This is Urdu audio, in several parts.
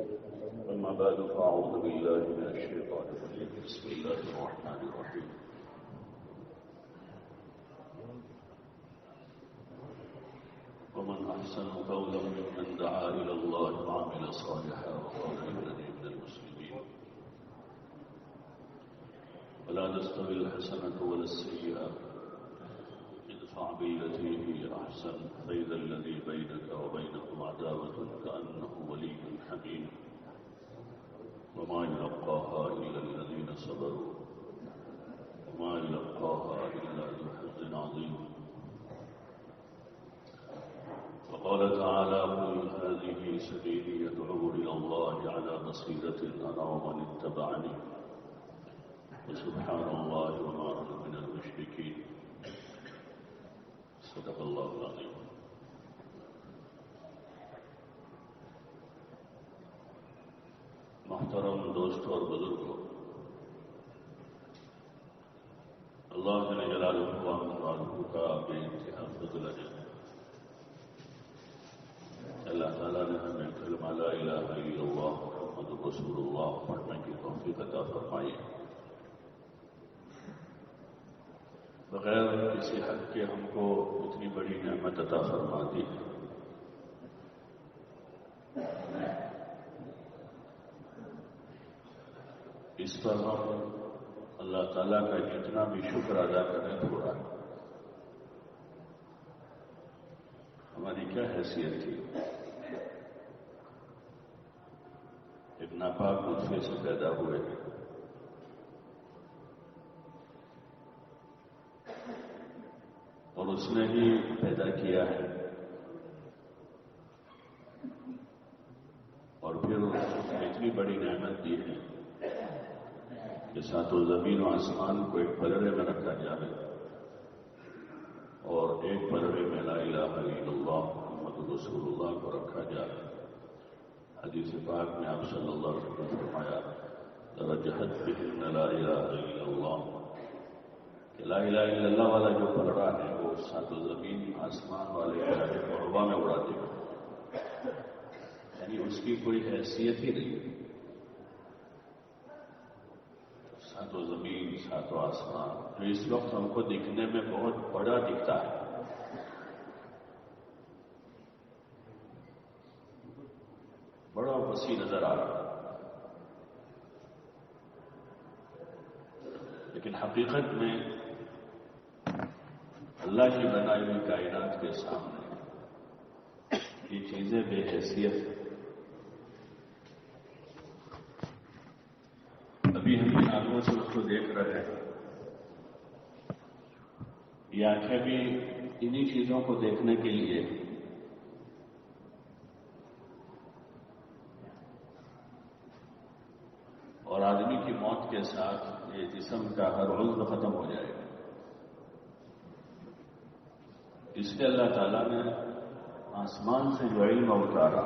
أما بعد فأعوذ بالله من الشيطان الرجيم بسم الله الرحمن الرحيم ومن أحسن قولا ممن دعا إلى الله وعمل صالحا وقال إنني من المسلمين ولا تستوي الحسنة ولا السيئة ادفع بالتي هي أحسن فإذا الذي بينك وبينه عداوة كأنه ولي حميم وما يلقاها إلا الذين صبروا وما يلقاها إلا ذو حظ عظيم وقال تعالى قل هذه سبيلي يدعو إلى الله على بصيرة أنا ومن اتبعني وسبحان الله وما أنا من المشركين صدق الله العظيم. محترم دوستوں اور بزرگوں، اللہ جل جلالہ کا بے انتہا فضل ہے. اللہ تعالیٰ نے ہمیں کلمہ لا الہ الا اللہ محمد رسول اللہ پڑھنے کی توفیق عطا فرمائی. بغیر کسی حق کے ہم کو اتنی بڑی نعمت عطا فرما دی. اس پر ہم اللہ تعالیٰ کا جتنا بھی شکر ادا کریں تھوڑا. ہماری کیا حیثیت تھی؟ ایک ناپاک نطفے سے پیدا ہوئے، اور اس نے ہی پیدا کیا ہے، اور پھر اس نے اتنی بڑی نعمت دی ہے کہ ساتوں زمین و آسمان کو ایک پلڑے میں رکھا جائے اور ایک پلڑے میں لا الہ الا اللہ محمد رسول اللہ کو رکھا جائے. حدیث پاک میں آپ صلی اللہ علیہ وسلم نے فرمایا رجحت بہن لا الہ الا اللہ، کہ لا الہ الا اللہ والا جو پلڑا ہے وہ ساتوں زمین آسمان والے پلڑے کو ہوا میں اڑا دے گا. یعنی اس کی کوئی حیثیت ہی نہیں. ساتوں زمین ساتوں آسمان جو اس وقت ہم کو دکھنے میں بہت بڑا دکھتا ہے، بڑا وسیع نظر آ رہا ہے، لیکن حقیقت میں اللہ کی بنائی ہوئی کائنات کے سامنے یہ چیزیں بے حیثیت. ابھی ہم ان آنکھوں سے اس کو دیکھ رہے ہیں، یہ آنکھیں بھی انہی چیزوں کو دیکھنے کے لیے اور آدمی کی موت کے ساتھ یہ جسم کا ہر عضو ختم ہو جائے گا. اس لیے اللہ تعالیٰ نے آسمان سے جو علم اتارا،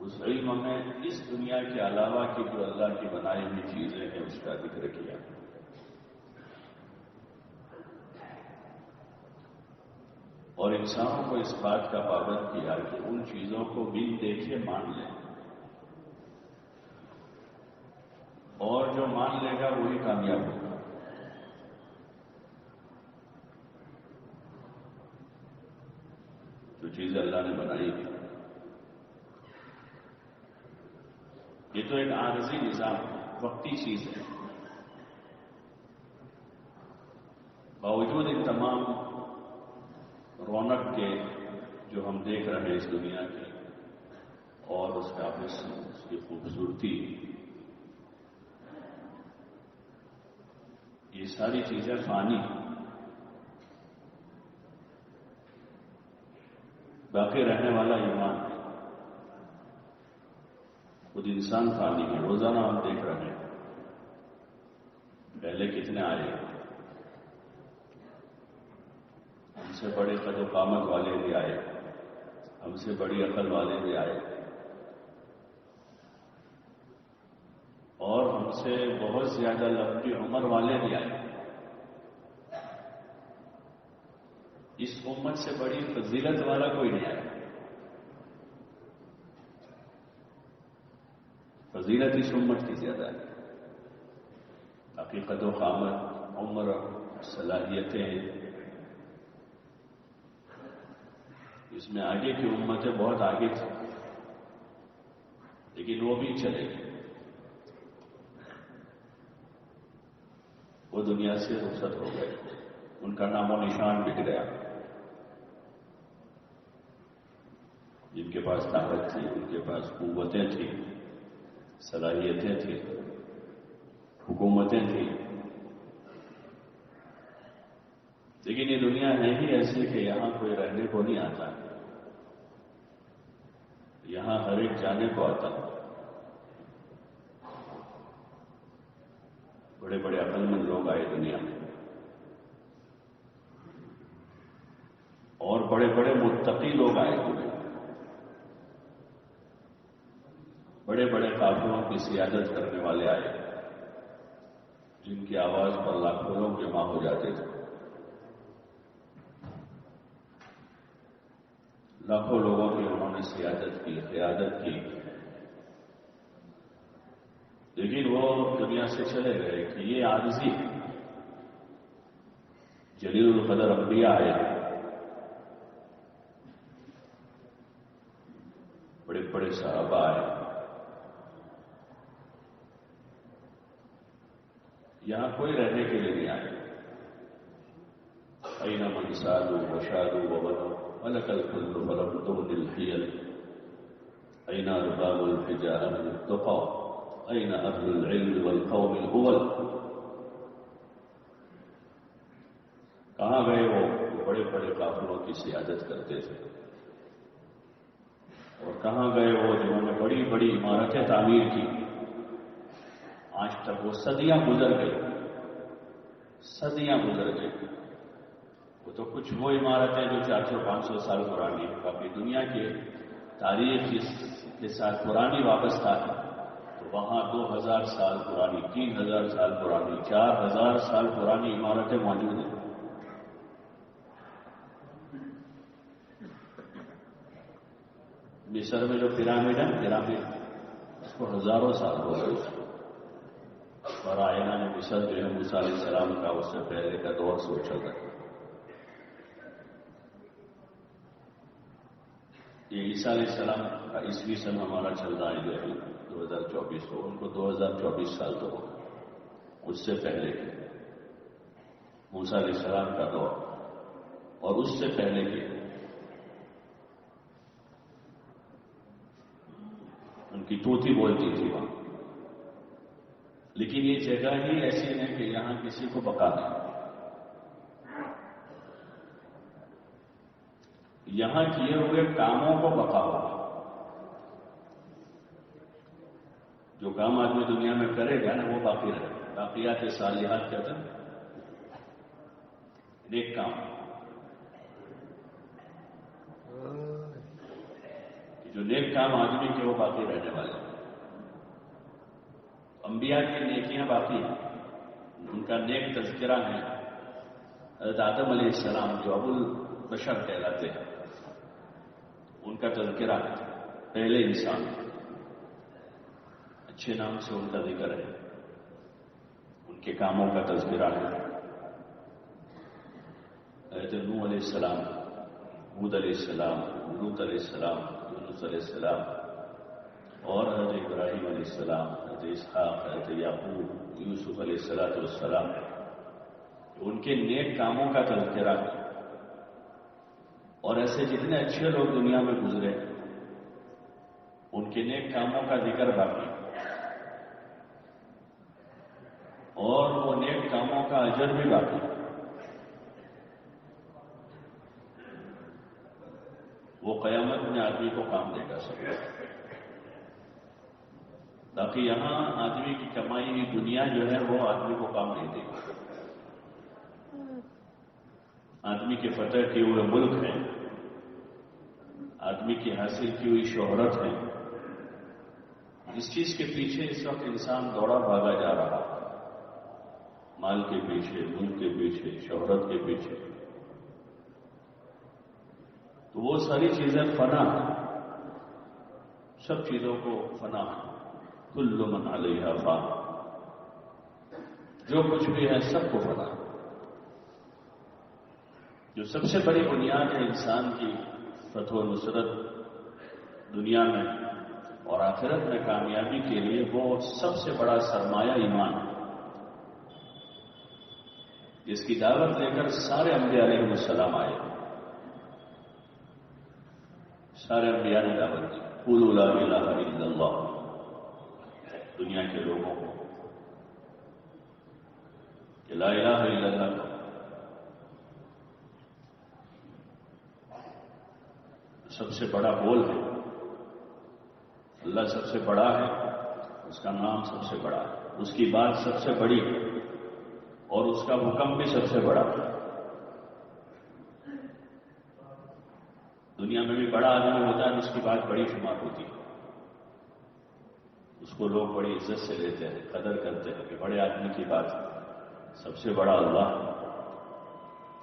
اس علم میں اس دنیا کے علاوہ کی جو اللہ کی بنائی ہوئی چیزیں ہیں اس کا ذکر کیا. اور انسانوں کو اس بات کا پابند کیا کہ ان چیزوں کو بن دیکھے مان لیں، اور جو مان لے گا وہی کامیاب ہوگا. جو چیزیں اللہ نے بنائی تھی یہ تو ایک عارضی نظام ہے، وقتی چیز ہے. باوجود ان تمام رونق کے جو ہم دیکھ رہے ہیں اس دنیا کی اور اس کا حسن، اس کی خوبصورتی، یہ ساری چیزیں فانی، باقی رہنے والا ایمان ہے. خود انسان فانی ہے. روزانہ ہم دیکھ رہے ہیں پہلے کتنے آئے، ہم سے بڑے قد و قامت والے بھی آئے، ہم سے بڑی عقل والے بھی آئے، اور ہم سے بہت زیادہ لمبی عمر والے بھی آئے. اس امت سے بڑی فضیلت والا کوئی نہیں آیا. فضیلت اس امت کی زیادہ ہے. حقیقت و قامت، عمر، صلاحیتیں، اس میں آگے کی امتیں بہت آگے تھی، لیکن وہ بھی چلے گئے. وہ دنیا سے رخصت ہو گئے، ان کا نام و نشان بک گیا. جن کے پاس طاقت تھی، ان کے پاس قوتیں تھیں، صلاحیتیں تھیں، حکومتیں تھیں، لیکن یہ دنیا ہے ہی ایسی کہ یہاں کوئی رہنے کو نہیں آتا، یہاں ہر ایک جانے کو آتا. بڑے بڑے عقل مند لوگ آئے دنیا میں، اور بڑے بڑے متقی لوگ آئے دنیا میں، بڑے بڑے قافلوں کی سیادت کرنے والے آئے، جن کی آواز پر لاکھوں لوگ جمع ہو جاتے تھے. لاکھوں لوگوں کی انہوں نے سیادت کی، قیادت کی، لیکن وہ دنیا سے چلے گئے کہ یہ عاجزی. جلیل القدر انبیاء آئے، بڑے بڑے صحابہ آئے. یہاں کوئی رہنے کے لیے نہیں آئے. أين من سادوا وشادوا وبنوا ملك الكل فلم تغن الحيل. أين أرباب الحجى أهل التقى، أين أهل العلم والقوم الأول. کہاں گئے وہ بڑے بڑے قافلوں کی سیادت کرتے تھے، اور کہاں گئے وہ جنہوں نے بڑی بڑی عمارتیں تعمیر کی. آج تک وہ صدیاں گزر گئی، صدیاں گزر گئی. وہ تو کچھ وہ عمارتیں جو 400-500 سال پرانی ہیں، باقی دنیا کے تاریخ کے ساتھ پرانی وابستہ ہے. تو وہاں 2000 سال پرانی، 3000 سال پرانی، 4000 سال پرانی عمارتیں موجود ہیں. مصر میں جو پیرامڈ ہے، پیرامڈ اس کو ہزاروں سال ہو گئے. اور آئینہ نے مصر جو ہے موسیٰ علیہ السلام کا اس سے پہلے کا دور سوچا تھا. یہ عیسیٰ علیہ السلام کا عیسوی سن ہمارا چل رہا ہے جو ابھی 2024 ہو، ان کو 2024 سال تو ہو. اس سے پہلے موسیٰ علیہ السلام کا دور، اور اس سے پہلے کے ان کی طوطی بولتی تھی وہاں. لیکن یہ جگہ ہی ایسی ہے کہ یہاں کسی کو بقا نہیں. یہاں کیے ہوئے کاموں کو بقا ہوگا. جو کام آدمی دنیا میں کرے گا نا وہ باقی رہے گا. باقیات صالحات کہتے ہیں، نیک کام. جو نیک کام آدمی کے وہ باقی رہنے والے ہیں. انبیاء کی نیکیاں باقی ہیں، ان کا نیک تذکرہ ہے. حضرت آدم علیہ السلام جو ابو البشر کہلاتے ہیں، ان کا تذکرہ ہے. پہلے انسان، اچھے نام سے ان کا ذکر ہے، ان کے کاموں کا تذکرہ ہے. حضرت نوح علیہ السلام، ہود علیہ السلام، لوط علیہ السلام، یونس علیہ السلام، اور حضرت ابراہیم علیہ السلام، حضرت اسحاق، حضرت یعقوب، یوسف علیہ السلام، ان کے نیک کاموں کا تذکرہ ہے. اور ایسے جتنے اچھے لوگ دنیا میں گزرے ان کے نیک کاموں کا ذکر باقی، اور وہ نیک کاموں کا اجر بھی باقی. وہ قیامت میں آدمی کو کام دے گا سب. باقی یہاں آدمی کی کمائی ہوئی دنیا جو ہے وہ آدمی کو کام نہیں دے گی. آدمی کے فتح کیے ہوئے ملک ہیں، آدمی کی حاصل کی ہوئی شہرت ہے. جس چیز کے پیچھے اس وقت انسان دوڑا بھاگا جا رہا، مال کے پیچھے، ملک کے پیچھے، شہرت کے پیچھے، تو وہ ساری چیزیں فنا ہیں. سب چیزوں کو فنا ہے. کل من علیہا فان، جو کچھ بھی ہے سب کو فنا۔ جو سب سے بڑی بنیاد ہے انسان کی فتح و نصرت دنیا میں اور آخرت میں کامیابی کے لیے، وہ سب سے بڑا سرمایہ ایمان ہے، جس کی دعوت لے کر سارے انبیاء علیہ السلام آئے۔ سارے انبیاء نے دعوت دی، قولوا لا الہ الا اللہ، دنیا کے لوگوں کو کہ لا الہ الا اللہ کو سب سے بڑا بول ہے، اللہ سب سے بڑا ہے، اس کا نام سب سے بڑا ہے، اس کی بات سب سے بڑی ہے اور اس کا حکم بھی سب سے بڑا ہے۔ دنیا میں بھی بڑا آدمی ہوتا ہے جس کی بات بڑی شمار ہوتی ہے، اس کو لوگ بڑی عزت سے لیتے ہیں، قدر کرتے ہیں کہ بڑے آدمی کی بات سب سے بڑا اللہ،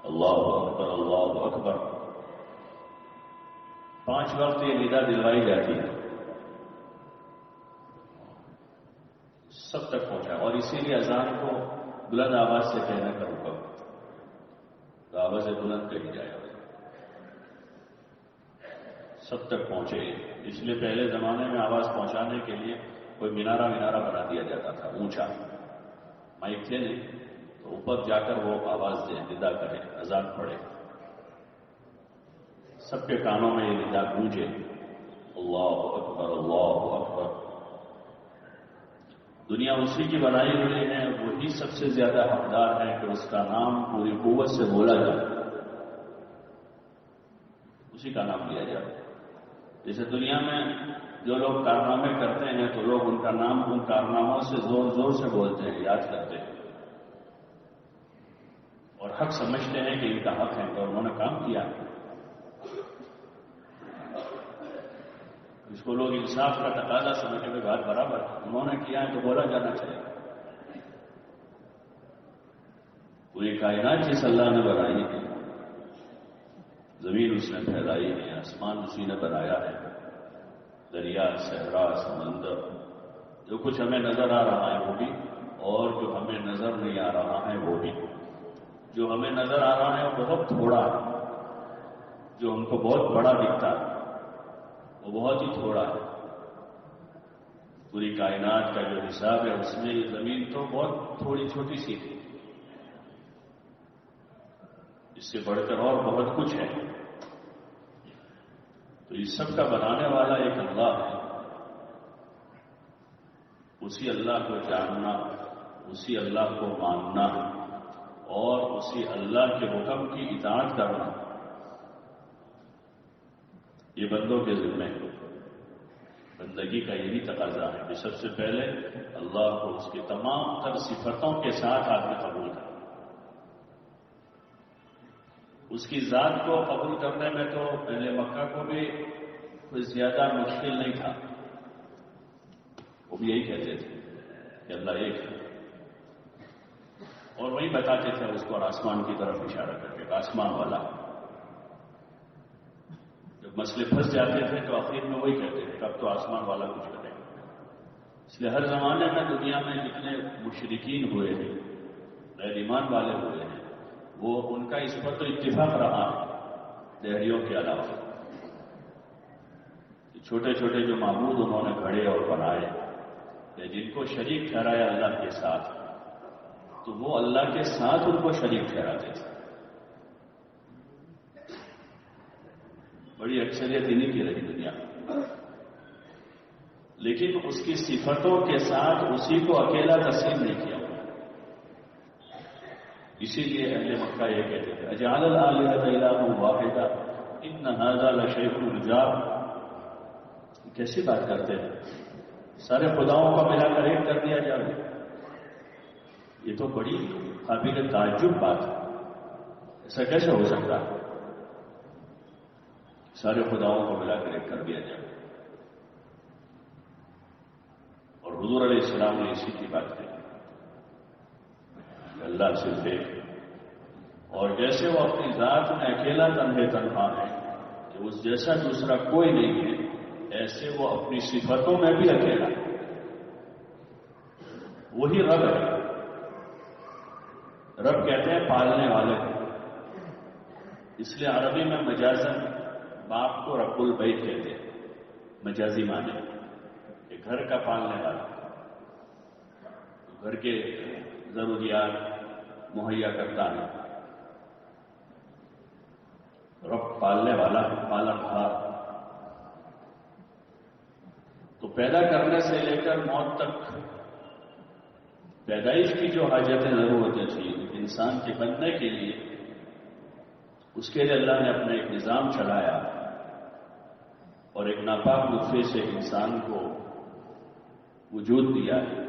اللہ اکبر اللہ اکبر۔ 5 وقت یہ ندا دلوائی جاتی ہے، سب تک پہنچا، اور اسی لیے اذان کو بلند آواز سے کہنے کا حکم، تو آواز بلند کہی جائے، سب تک پہنچے۔ اس لیے پہلے زمانے میں آواز پہنچانے کے لیے کوئی مینارہ بنا دیا جاتا تھا، اونچا مائک تھے نہیں، تو اوپر جا کر وہ آواز دیں، ندا کریں، اذان پڑھے، سب کے کانوں میں یہ ندا گونجے، اللہ اکبر اللہ اکبر۔ دنیا اسی کی بنائی ہوئی ہے، وہی سب سے زیادہ حقدار ہے کہ اس کا نام پوری قوت سے بولا جائے، اسی کا نام لیا جائے۔ جیسے دنیا میں جو لوگ کارنامے کرتے ہیں تو لوگ ان کا نام ان کارناموں سے زور زور سے بولتے ہیں، یاد کرتے ہیں اور حق سمجھتے ہیں کہ ان کا حق ہے اور انہوں نے کام کیا۔ اس کو لوگ انصاف کا تقاضا سمجھتے ہوئے بات برابر ہے، انہوں نے کیا ہے تو بولا جانا چاہیے۔ پوری کائنات جس اللہ نے بنائی ہے، زمین اس نے پھیلائی ہے، آسمان اسی نے بنایا ہے، دریا صحرا سمندر، جو کچھ ہمیں نظر آ رہا ہے وہ بھی، اور جو ہمیں نظر نہیں آ رہا ہے وہ بھی۔ جو ہمیں نظر آ رہا ہے وہ بہت تھوڑا ہے، جو ہم کو بہت بڑا دکھتا ہے وہ بہت ہی تھوڑا ہے۔ پوری کائنات کا جو حساب ہے اس میں یہ زمین تو بہت تھوڑی چھوٹی سی ہے، اس سے بڑھ کر اور بہت کچھ ہے۔ تو اس سب کا بنانے والا ایک اللہ ہے، اسی اللہ کو جاننا، اسی اللہ کو ماننا اور اسی اللہ کے حکم کی اطاعت کرنا، یہ بندوں کے ذمہ ہے۔ بندگی کا یہی تقاضا ہے کہ سب سے پہلے اللہ کو اس کی تمام تر صفتوں کے ساتھ آدمی قبول کرے۔ اس کی ذات کو قبول کرنے میں تو اہل مکہ کو بھی کوئی زیادہ مشکل نہیں تھا، وہ بھی یہی کہتے تھے کہ اللہ ایک ہے، اور وہی بتاتے تھے اس کو، اور آسمان کی طرف اشارہ کر کے آسمان والا۔ جب مسئلے پھنس جاتے تھے تو آخر میں وہی کہتے تھے کہ اب تو آسمان والا کچھ کرے گا۔ اس لیے ہر زمانے میں دنیا میں جتنے مشرکین ہوئے ہیں، غیر ایمان والے ہوئے ہیں، وہ ان کا اس پر تو اتفاق رہا دہریوں کے علاوہ، چھوٹے چھوٹے جو معبود انہوں نے گھڑے اور بنائے کہ جن کو شریک ٹھہرایا اللہ کے ساتھ، تو وہ اللہ کے ساتھ ان کو شریک ٹھہراتے تھے۔ بڑی اکثریت انہیں کی رہی دنیا میں، لیکن اس کی صفتوں کے ساتھ اسی کو اکیلا تسلیم نہیں کیا۔ اسی لیے اہل مکہ یہ کہتے تھے اجعل الآلہۃ الہا واحدا ان ھذا لشیء عجاب، کیسی بات کرتے ہیں، سارے خداؤں کو ملا کر ایک کر دیا جائے، یہ تو بڑی قابل تعجب بات ہے، ایسا کیسے ہو سکتا ہے سارے خداؤں کو ملا کر ایک کر دیا جائے۔ اور حضور علیہ السلام نے اسی کی بات کہی، اللہ صرف ایک، اور جیسے وہ اپنی ذات میں اکیلا تنہا ہے کہ اس جیسا دوسرا کوئی نہیں ہے، ایسے وہ اپنی صفتوں میں بھی اکیلا ہے۔ وہی رب ہے. رب کہتے ہیں پالنے والے کو. اس لیے عربی میں مجازن باپ کو رب البیت کہتے ہیں، مجازی معنی کہ گھر کا پالنے والا، گھر کے ضروریات مہیا کرتا ہے. رب پالنے والا، پالنہار. تو پیدا کرنے سے لے کر موت تک پیدائش کی جو حاجتیں ضرورتیں تھیں انسان کے بننے کے لیے، اس کے لیے اللہ نے اپنا ایک نظام چلایا اور ایک ناپاک نطفے سے انسان کو وجود دیا ہے،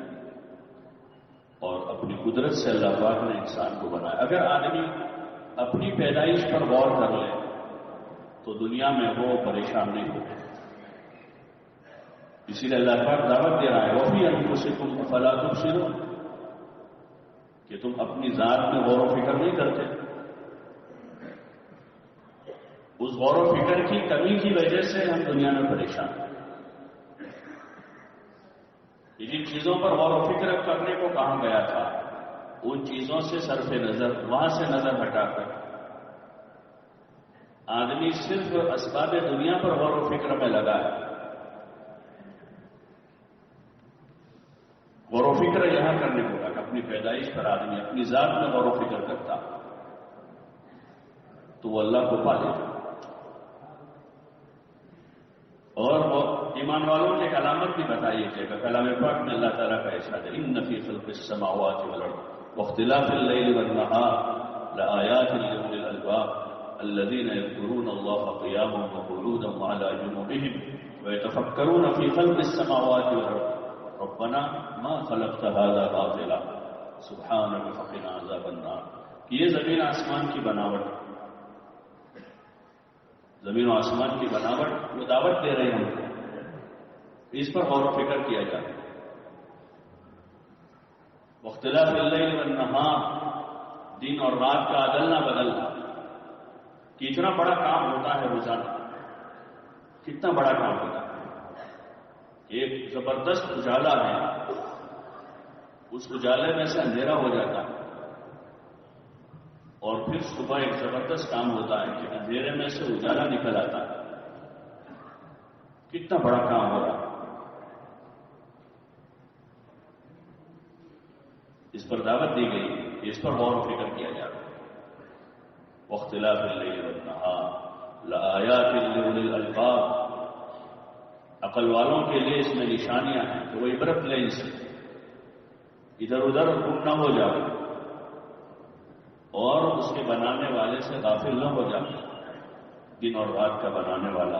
اور اپنی قدرت سے اللہ پاک نے انسان کو بنایا. اگر آدمی اپنی پیدائش پر غور کر لے تو دنیا میں وہ پریشان نہیں ہوگا. اسی لیے اللہ پاک دعوت دے رہا ہے وَفِي أَنفُسِكُمْ أَفَلَا تُبْصِرُونَ کہ تم اپنی ذات میں غور و فکر نہیں کرتے. اس غور و فکر کی کمی کی وجہ سے ہم دنیا میں پریشان ہیں. جن چیزوں پر غور و فکر کرنے کو کہا گیا تھا ان چیزوں سے صرف نظر، وہاں سے نظر ہٹا کر آدمی صرف اسباب دنیا پر غور و فکر میں لگا ہے. غور و فکر یہاں کرنے کو کہا کہ اپنی پیدائش پر آدمی اپنی ذات میں غور و فکر کرتا تو وہ اللہ کو پالے. اور وہ ایمان والوں نے ایک علامت بھی بتائی ہے کہ کلام پاک میں اللہ تعالیٰ کا ارشاد ہے ان فی خلق السماوات والارض واختلاف الليل والنهار لآیات لأولی الألباب الذين يذكرون الله قياما وقعودا وعلى جنوبهم ويتفكرون في خلق السماوات والارض ربنا ما خلقت هذا باطلا سبحانك فقنا عذاب النار. یہ زمین آسمان کی بناوٹ، زمین و آسمان کی بناوٹ وہ دعوت دے رہے ہیں، اس پر غور و فکر کیا جائے. واختلاف اللیل والنہار، دن اور رات کا عدلنا بدلنا، کتنا بڑا کام ہوتا ہے روزانہ، کتنا بڑا کام ہوتا ہے. ایک زبردست اجالا ہے، اس اجالے میں سے اندھیرا ہو جاتا ہے، اور پھر صبح ایک زبردست کام ہوتا ہے کہ اندھیرے میں سے اجالا نکل آتا ہے. کتنا بڑا کام ہو رہا ہے. اس پر دعوت دی گئی کہ اس پر غور و فکر کیا جائے. واختلاف اللیل والنہار لآیات لأولی الألباب، عقل والوں کے لیے اس میں نشانیاں ہیں کہ وہ عبرت لیں، اس سے ادھر ادھر گم نہ ہو جائے اور اس کے بنانے والے سے غافل نہ ہو جائے. دن اور رات کا بنانے والا،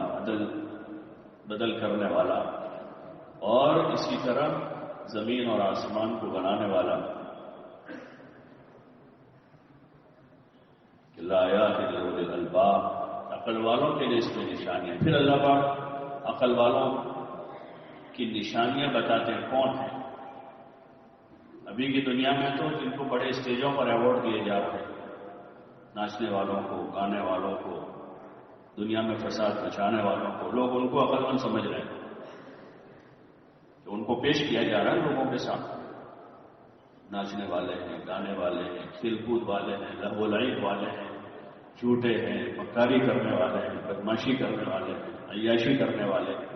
بدل کرنے والا، اور اسی طرح زمین اور آسمان کو بنانے والا. لآیات لأولی الألباب، عقل والوں کے لیے اس میں نشانیاں. پھر اللہ پاک عقل والوں کی نشانیاں بتاتے ہیں کون ہیں. ابھی کی دنیا میں تو جن کو بڑے اسٹیجوں پر ایوارڈ دیے جا رہے ہیں، ناچنے والوں کو، گانے والوں کو، دنیا میں فساد مچانے والوں کو، لوگ ان کو عقل مند سمجھ رہے ہیں کہ ان کو پیش کیا جا رہا ہے لوگوں کے سامنے. ناچنے والے ہیں، گانے والے ہیں، کھیل کود والے ہیں، لہو و لعب والے ہیں، جھوٹے ہیں، مکاری کرنے والے ہیں، بدماشی کرنے والے ہیں، عیاشی کرنے والے ہیں.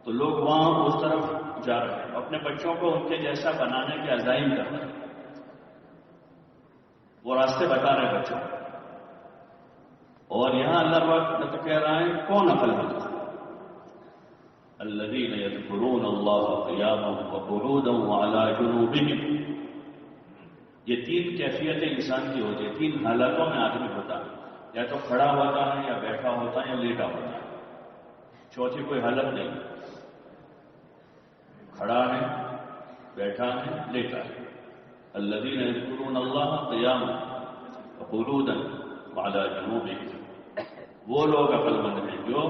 تو لوگ وہاں اس طرف جا رہے ہیں، اپنے بچوں کو ان کے جیسا بنانے کے عزائم کر رہے ہیں. وہ راستے بتا رہے ہیں بچوں کو. اور یہاں اللہ پاک تو کہہ رہا ہے کون عقل مند؟ الذین یذکرون اللہ قیاما وقعودا وعلی جنوبہم. یہ تین کیفیتیں انسان کی ہوتی ہیں، تین حالتوں میں آدمی ہوتا ہے، یا تو کھڑا ہوتا ہے، یا بیٹھا ہوتا ہے، یا لیٹا ہوتا ہے. چوتھی کوئی حالت نہیں. کھڑا ہے، بیٹھا ہے، لیٹا ہے. الذین یذکرون اللہ قیاما وقعودا وعلی جنوبہم. وہ لوگ عقل مند ہیں جو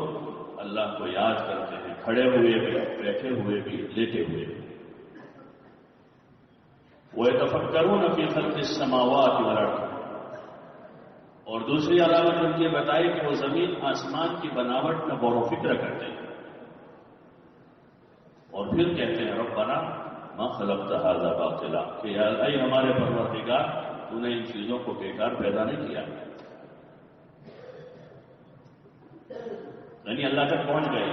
اللہ کو یاد کرتے ہیں، کھڑے ہوئے بھی، بیٹھے ہوئے بھی، لیٹے ہوئے بھی. وَيَتَفَكَّرُونَ فِي خَلْقِ السَّمَاوَاتِ وَالْأَرْضِ. اور دوسری علامت ان کی بتائی کہ وہ زمین آسمان کی بناوٹ میں غور و فکر کرتے ہیں، اور پھر کہتے ہیں ربنا ما خلقت هذا باطلا، کہ یا اللہ ہمارے پروردگار تو نے ان چیزوں کو بیکار پیدا نہیں کیا. یعنی اللہ تک پہنچ گئے،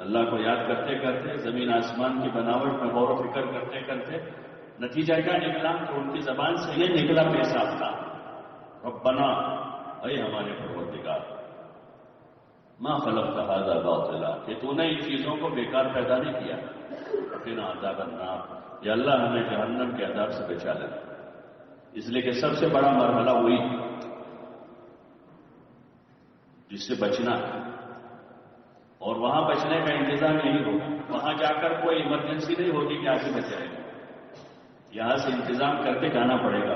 اللہ کو یاد کرتے کرتے، زمین آسمان کی بناوٹ میں غور و فکر کرتے کرتے نتیجہ کیا نکلا کہ ان کی زبان سے یہ نکلا بے صاف تھا، ربنا، اے ہمارے پروردگار، ما خلقت هذا باطلا، کہ تو نے ان چیزوں کو بیکار پیدا نہیں کیا. قنا عذاب النار، یا اللہ ہمیں جہنم کے عذاب سے بچا لے. اس لیے کہ سب سے بڑا مرحلہ وہی جس سے بچنا ہے، اور وہاں بچنے کا انتظام یہی ہوگا. وہاں جا کر کوئی ایمرجنسی نہیں ہوگی کہ آگے بچائے گا، یہاں سے انتظام کر کے جانا پڑے گا.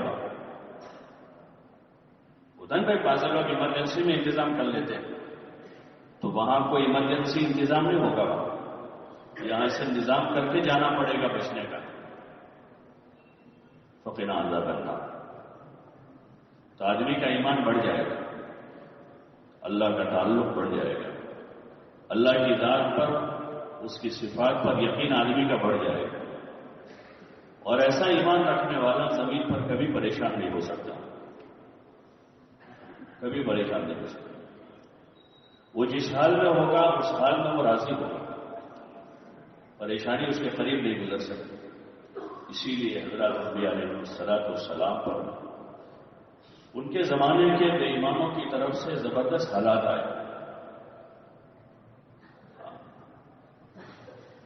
ہوتا ہے بھائی، بعض لوگ ایمرجنسی میں انتظام کر لیتے ہیں، تو وہاں کوئی ایمرجنسی انتظام نہیں ہوگا، یہاں سے انتظام کر کے جانا پڑے گا بچنے کا. فقنا عذاب النار، تو آدمی کا ایمان بڑھ جائے گا، اللہ کا تعلق بڑھ جائے گا، اللہ کی ذات پر، اس کی صفات پر یقین آدمی کا بڑھ جائے گا. اور ایسا ایمان رکھنے والا زمین پر کبھی پریشان نہیں ہو سکتا، کبھی پریشان نہیں ہو سکتا. وہ جس حال میں ہوگا اس حال میں وہ راضی ہوگا، پریشانی اس کے قریب نہیں گزر سکتی. اسی لیے حضرات انبیاء علیہ السلام پر ان کے زمانے کے بے ایمانوں کی طرف سے زبردست حالات آئے.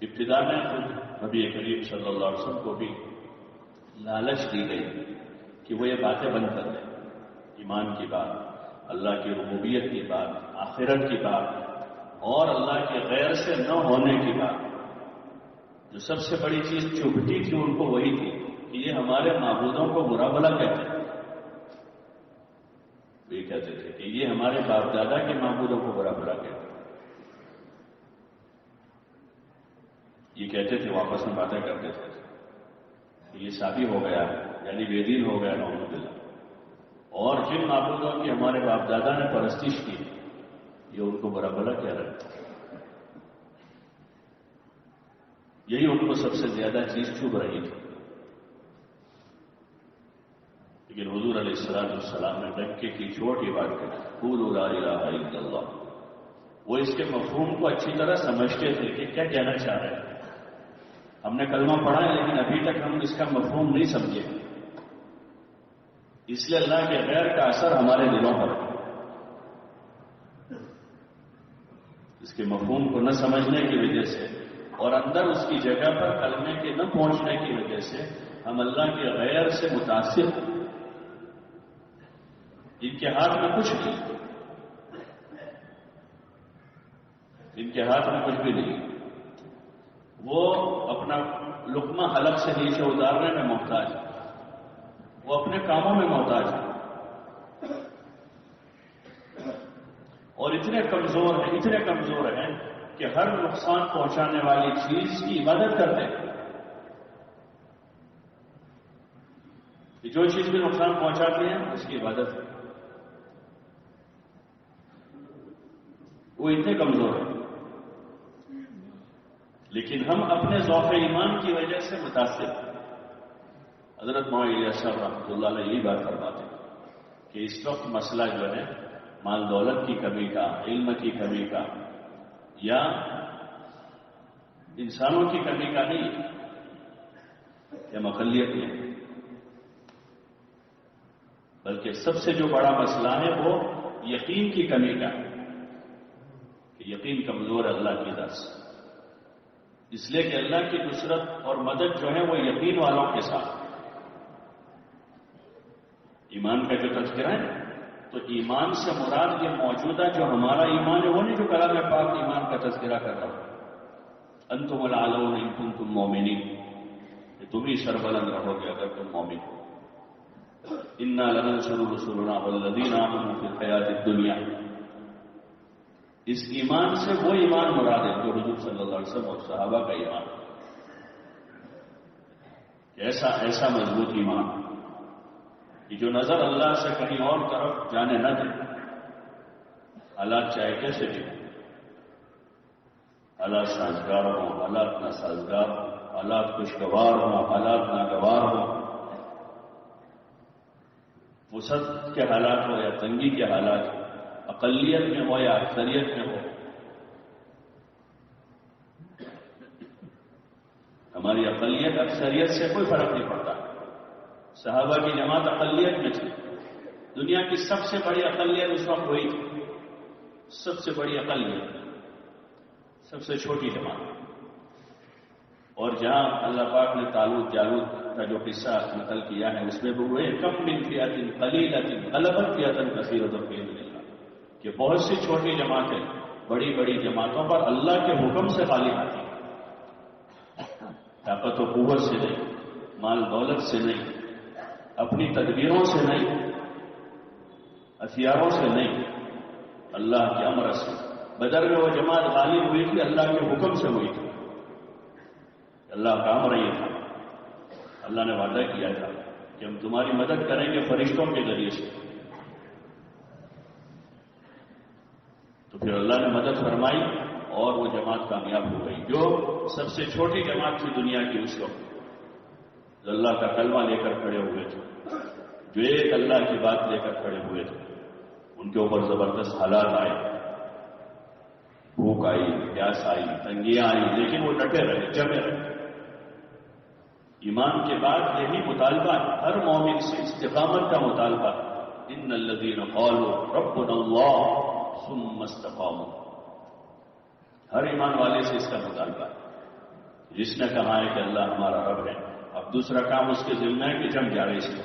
ابتدا میں خود نبی کریم صلی اللہ علیہ وسلم کو بھی لالچ دی گئی کہ وہ یہ باتیں بند کر دیں، ایمان کی بات، اللہ کی ربوبیت کی بات، آخرت کی بات، اور اللہ کے غیر سے نہ ہونے کی بات. جو سب سے بڑی چیز چبھتی تھی ان کو وہی تھی کہ یہ ہمارے معبودوں کو برا بھلا کہتے ہیں. یہ کہتے تھے کہ یہ ہمارے باپ دادا کے معبودوں کو برا بھلا کہتے ہیں. یہ کہتے تھے، آپس میں باتیں کرتے تھے کہ یہ شادی ہو گیا ہے، یعنی بے دین ہو گیا نعوذ باللہ. اور جن معبودوں کی ہمارے باپ دادا نے پرستش کی یہ ان کو برا بھلا کہہ رہے ہیں. یہی ان کو سب سے زیادہ چیز چبھ رہی تھی. لیکن حضور علیہ السلام نے ڈنکے کی چھوٹی بات کہی، قولوا لا الہ الا اللہ. وہ اس کے مفہوم کو اچھی طرح سمجھتے تھے کہ کیا کہنا چاہ رہے ہیں. ہم نے کلمہ پڑھا ہے لیکن ابھی تک ہم اس کا مفہوم نہیں سمجھے، اس لیے اللہ کے غیر کا اثر ہمارے دلوں پر ہے. اس کے مفہوم کو نہ سمجھنے کی وجہ سے اور اندر اس کی جگہ پر کلمے کے نہ پہنچنے کی وجہ سے ہم اللہ کے غیر سے متاثر ہیں. ان کے ہاتھ میں کچھ نہیں، ان کے ہاتھ میں کچھ بھی نہیں. وہ اپنا لقمہ حلق سے نیچے اتارنے میں محتاج ہے، وہ اپنے کاموں میں محتاج ہے، اور اتنے کمزور ہیں کہ ہر نقصان پہنچانے والی چیز کی عبادت کرتے ہیں. کہ جو چیز بھی نقصان پہنچاتی ہے اس کی عبادت ہے. وہ اتنے کمزور ہیں، لیکن ہم اپنے ذوق ایمان کی وجہ سے متاثر ہیں. حضرت مولانا الیاس صاحب رحمۃ اللہ علیہ یہی بات فرماتے ہیں کہ اس وقت مسئلہ جو ہے مال دولت کی کمی کا، علم کی کمی کا، یا انسانوں کی کمی کا نہیں، یا مقلیت نہیں، بلکہ سب سے جو بڑا مسئلہ ہے وہ یقین کی کمی کا ہے. کہ یقین کمزور ہے اللہ کی ذات سے، اس لیے کہ اللہ کی نصرت اور مدد جو ہے وہ یقین والوں کے ساتھ. ایمان کا جو تذکرہ ہے تو ایمان سے مراد یہ موجودہ جو ہمارا ایمان ہے وہ نہیں جو کلام پاک ایمان کا تذکرہ کر رہا ہوں. انتم الاعلون ان کنتم مومنین، کہ تم ہی سربلند رہو گے اگر تم مومن ہو. انا لننصر رسلنا والذین آمنوا فی الحیات الدنیا. اس ایمان سے وہ ایمان مراد ہے جو حضور صلی اللہ علیہ وسلم اور صحابہ کا ایمان، ایسا مضبوط ایمان کہ جو نظر اللہ سے کہیں اور طرف جانے نہ دے. حالات چاہے کیسے بھی، حالات سازگار ہوں، حالات ناسازگار ہوں، حالات خوشگوار ہوں، حالات ناگوار ہوں، وسعت کے حالات ہو یا تنگی کے حالات ہو، اقلیت میں ہو یا اکثریت میں ہو، ہماری اقلیت اکثریت سے کوئی فرق نہیں پڑتا. صحابہ کی جماعت اقلیت میں تھی. دنیا کی سب سے بڑی اقلیت اس وقت وہی تھی. سب سے بڑی اقلیت، سب سے چھوٹی جماعت. اور جہاں اللہ پاک نے طالوت جالوت کا جو قصہ نقل کیا ہے اس میں بھی وہ کم من فئۃ قلیلۃ غلبت فئۃ کثیرۃ باذن اللہ، کہ بہت سی چھوٹی جماعتیں بڑی بڑی جماعتوں پر اللہ کے حکم سے غالب آتی ہیں. طاقت و قوت سے نہیں، مال دولت سے نہیں، اپنی تدبیروں سے نہیں، ہتھیاروں سے نہیں، اللہ کے امر سے. بدر میں وہ جماعت غالب ہوئی تھی، اللہ کے حکم سے ہوئی تھی. اللہ کا امر یہ تھا، اللہ نے وعدہ کیا تھا کہ ہم تمہاری مدد کریں گے فرشتوں کے ذریعے سے. تو پھر اللہ نے مدد فرمائی اور وہ جماعت کامیاب ہو گئی. جو سب سے چھوٹی جماعت تھی دنیا کی اس وقت، جو اللہ کا کلمہ لے کر کھڑے ہوئے تھے، جو ایک اللہ کی بات لے کر کھڑے ہوئے تھے، ان کے اوپر زبردست حالات آئے، بھوک آئی، پیاس آئی، تنگیاں آئی، لیکن وہ ڈٹے رہے، جمے رہے. ایمان کے بعد یہی مطالبہ ہر مومن سے، استقامت کا مطالبہ. ان الذین قالوا ربنا اللہ ثم استقاموا. ہر ایمان والے سے اس کا مطالبہ ہے. جس نے کہا ہے کہ اللہ ہمارا رب ہے، اب دوسرا کام اس کے ذمہ ہے کہ جم جائے اس کو.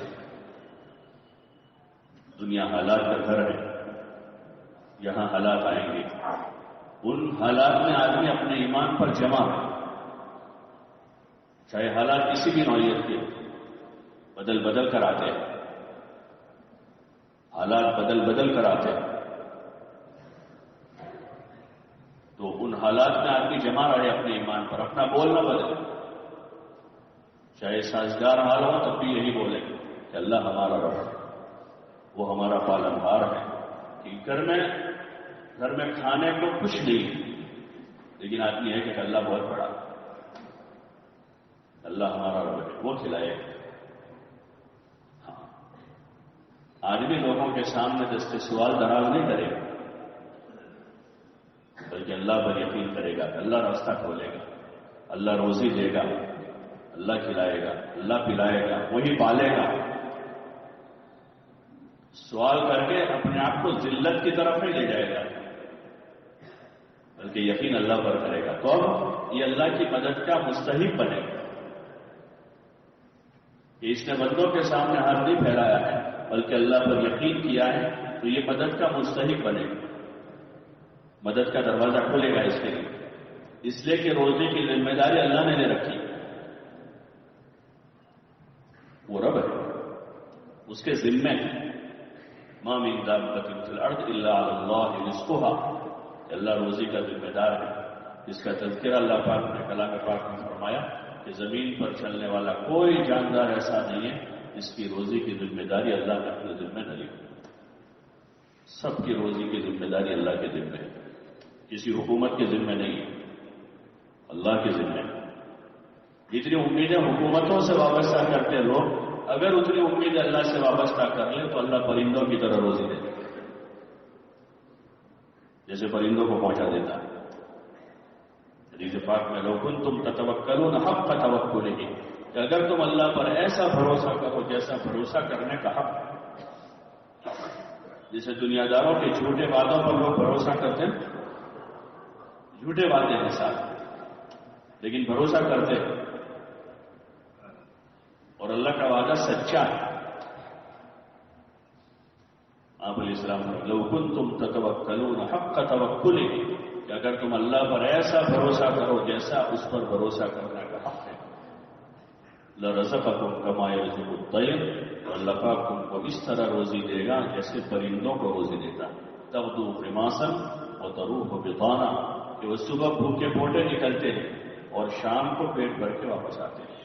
دنیا حالات کا گھر ہے، یہاں حالات آئیں گے. ان حالات میں آدمی اپنے ایمان پر جمع ہے، چاہے حالات کسی بھی نوعیت کے بدل بدل کر آتے ہیں. حالات بدل بدل کر آتے ہیں تو ان حالات میں آدمی جمع رہے اپنے ایمان پر، اپنا بول نہ بدلے. چاہے سازگار حال ہو تب بھی یہی بولے کہ اللہ ہمارا رب ہے، وہ ہمارا پالنہار ہے. کہ گھر میں کھانے کو کچھ نہیں ہے، لیکن آدمی ہے کہ اللہ بہت بڑا، اللہ ہمارا رب ہے، وہ کھلائے. ہاں، آدمی لوگوں کے سامنے دست سوال دراز نہیں کرے گا، بلکہ اللہ پر یقین کرے گا کہ اللہ راستہ کھولے گا، اللہ روزی دے گا، اللہ کھلائے گا، اللہ پلائے گا، وہی پالے گا. سوال کر کے اپنے آپ کو ذلت کی طرف نہیں لے جائے گا، بلکہ یقین اللہ پر کرے گا. تو یہ اللہ کی مدد کا مستحق بنے گا کہ اس نے بندوں کے سامنے ہاتھ نہیں پھیلایا ہے بلکہ اللہ پر یقین کیا ہے، تو یہ مدد کا مستحق بنے گا. مدد کا دروازہ کھلے گا اس کے لیے، اس لیے کہ روزے کی ذمہ داری اللہ نے لے رکھی. وہ رب ہے، اس کے ذمے ہے. ما من دابۃ فی الارض الا علی اللہ رزقها، اللہ روزی کا ذمہ دار ہے. اس کا تذکرہ اللہ پاک نے کلام پاک میں فرمایا کہ زمین پر چلنے والا کوئی جاندار ایسا نہیں ہے جس کی روزی کی ذمہ داری اللہ نے اپنے ذمہ نہ لی. سب کی روزی کی ذمہ داری اللہ کے ذمہ ہے، کسی حکومت کے ذمہ نہیں ہے، اللہ کے ذمہ ہے. جتنی امیدیں حکومتوں سے وابستہ کرتے لوگ، اگر اتنی امید اللہ سے وابستہ کر لیں تو اللہ پرندوں کی طرح روزی دیتا ہے، جیسے پرندوں کو پہنچا دیتا ہے. حدیث پاک میں لو کنتم تتوکلون حق توکلہ، کہ اگر تم اللہ پر ایسا بھروسہ کرو جیسا بھروسہ کرنے کا حق. جیسے دنیا داروں کے جھوٹے وعدوں پر لوگ بھروسہ کرتے ہیں، جھوٹے وعدے ہیں ساتھ لیکن بھروسہ کرتے ہیں، اور اللہ کا وعدہ سچا ہے. آپ علیہ السلام لو کنتم تتوکلون حق توکلہ، کہ اگر تم اللہ پر ایسا بھروسہ کرو جیسا اس پر بھروسہ کرنے کا حق ہے، لرزقکم کما یرزق الطیر، اور اللہ پاک تم کو اس طرح روزی دے گا جیسے پرندوں کو روزی دیتا. تغدو خماصا وتروح بطانا، کہ وہ صبح بھوکے پوٹے نکلتے ہیں اور شام کو پیٹ بھر کے واپس آتے ہیں،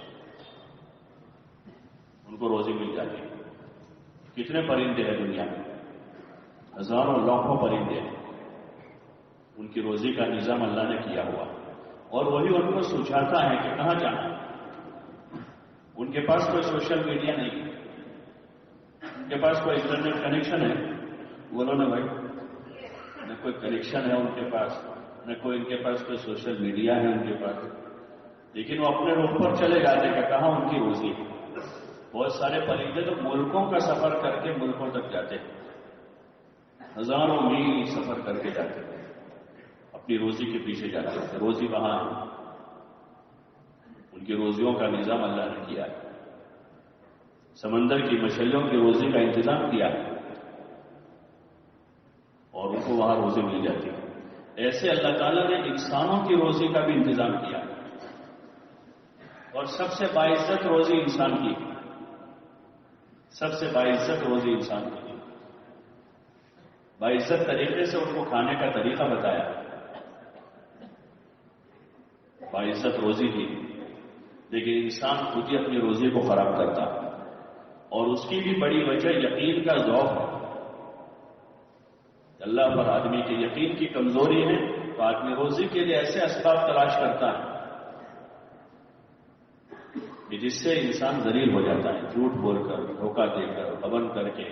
ان کو روزی مل جاتی ہے. کتنے پرندے ہیں دنیا میں، ہزاروں لاکھوں پرندے ہیں، ان کی روزی کا نظام اللہ نے کیا ہوا. اور وہی ان کو سوچاتا ہے کہ کہاں جانا. ان کے پاس کوئی سوشل میڈیا نہیں ہے, ان کے پاس کوئی انٹرنیٹ کنیکشن ہے. بولو نا بھائی, نہ کوئی کنیکشن ہے ان کے پاس, نہ کوئی ان کے پاس کوئی سوشل میڈیا ہے ان کے پاس, لیکن وہ اپنے روڈ پر چلے جاتے ہیں. کہاں ان کی روزی. بہت سارے پرندے تو ملکوں کا سفر کر کے ملکوں تک جاتے ہیں, ہزاروں میل سفر کر کے جاتے ہیں, اپنی روزی کے پیچھے جاتے ہیں. روزی وہاں ہے, ان کی روزیوں کا نظام اللہ نے کیا ہے. سمندر کی مچھلیوں کی روزی کا انتظام کیا ہے اور ان کو وہاں روزی مل جاتی ہے. ایسے اللہ تعالیٰ نے انسانوں کی روزی کا بھی انتظام کیا, اور سب سے باعزت روزی انسان کی, سب سے باعزت روزی انسان کی. باعزت طریقے سے ان کو کھانے کا طریقہ بتایا, باعزت روزی کی. لیکن انسان خود ہی اپنی روزی کو خراب کرتا, اور اس کی بھی بڑی وجہ یقین کا ضعف ہے. اللہ پر آدمی کے یقین کی کمزوری ہے, تو آدمی روزی کے لیے ایسے اسباب تلاش کرتا ہے کہ جس سے انسان ذلیل ہو جاتا ہے. جھوٹ بول کر, دھوکہ دے کر, غبن کر کے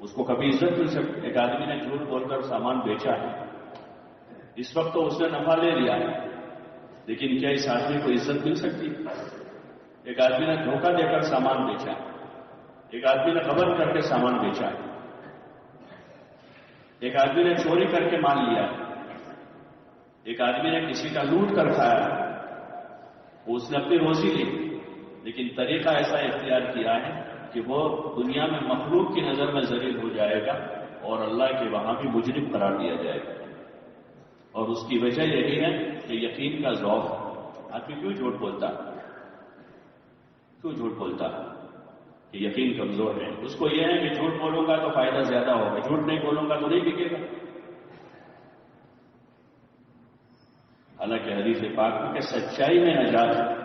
اس کو کبھی عزت مل سکتی. ایک آدمی نے جھوٹ بول کر سامان بیچا ہے, اس وقت تو اس نے نفع لے لیا ہے, لیکن کیا اس آدمی کو عزت مل سکتی؟ ایک آدمی نے دھوکہ دے کر سامان بیچا ہے, ایک آدمی نے غبن کر کے سامان بیچا ہے, ایک آدمی نے چوری کر کے مال لیا, ایک آدمی نے کسی کا لوٹ کر کھایا, اس نے اپنی روزی لی, لیکن طریقہ ایسا اختیار کیا ہے کہ وہ دنیا میں مخلوق کی نظر میں ذلیل ہو جائے گا اور اللہ کے وہاں بھی مجرم قرار دیا جائے گا. اور اس کی وجہ یہی ہے کہ یقین کا ضعف. آدمی کیوں جھوٹ بولتا, کیوں جھوٹ بولتا کہ یقین کمزور ہے. اس کو یہ ہے کہ جھوٹ بولوں گا تو فائدہ زیادہ ہوگا, جھوٹ نہیں بولوں گا تو نہیں بکے گا. حالانکہ حدیث پاک میں کہ سچائی میں نجات ہے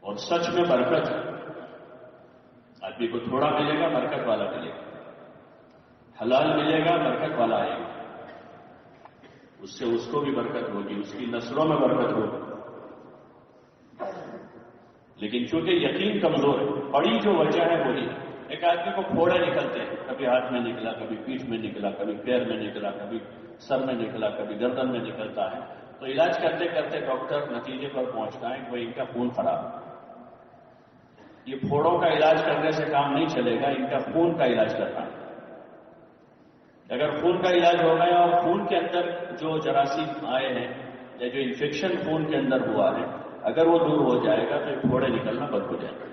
اور سچ میں برکت ہے. آدمی کو تھوڑا ملے گا, برکت والا ملے گا. حلال ملے گا, برکت والا آئے گا, اس سے اس کو بھی برکت ہوگی, اس کی نسلوں میں برکت ہوگی. لیکن چونکہ یقین کمزور ہے, بڑی جو وجہ ہے وہی. ایک آدمی کو پھوڑے نکلتے ہیں, کبھی ہاتھ میں نکلا, کبھی پیٹھ میں نکلا, کبھی پیر میں نکلا, کبھی سر میں نکلا, کبھی گردن میں نکلتا ہے. تو علاج کرتے کرتے ڈاکٹر نتیجے پر پہنچتا ہے کہ بھائی ان کا خون خراب ہے. یہ پھوڑوں کا علاج کرنے سے کام نہیں چلے گا, ان کا خون کا علاج کرنا ہے. اگر خون کا علاج ہو گیا اور خون کے اندر جو جراثیم آئے ہیں یا جو انفیکشن خون کے اندر ہوا ہے, اگر وہ دور ہو جائے گا تو پھوڑے نکلنا بند ہو جائے گا.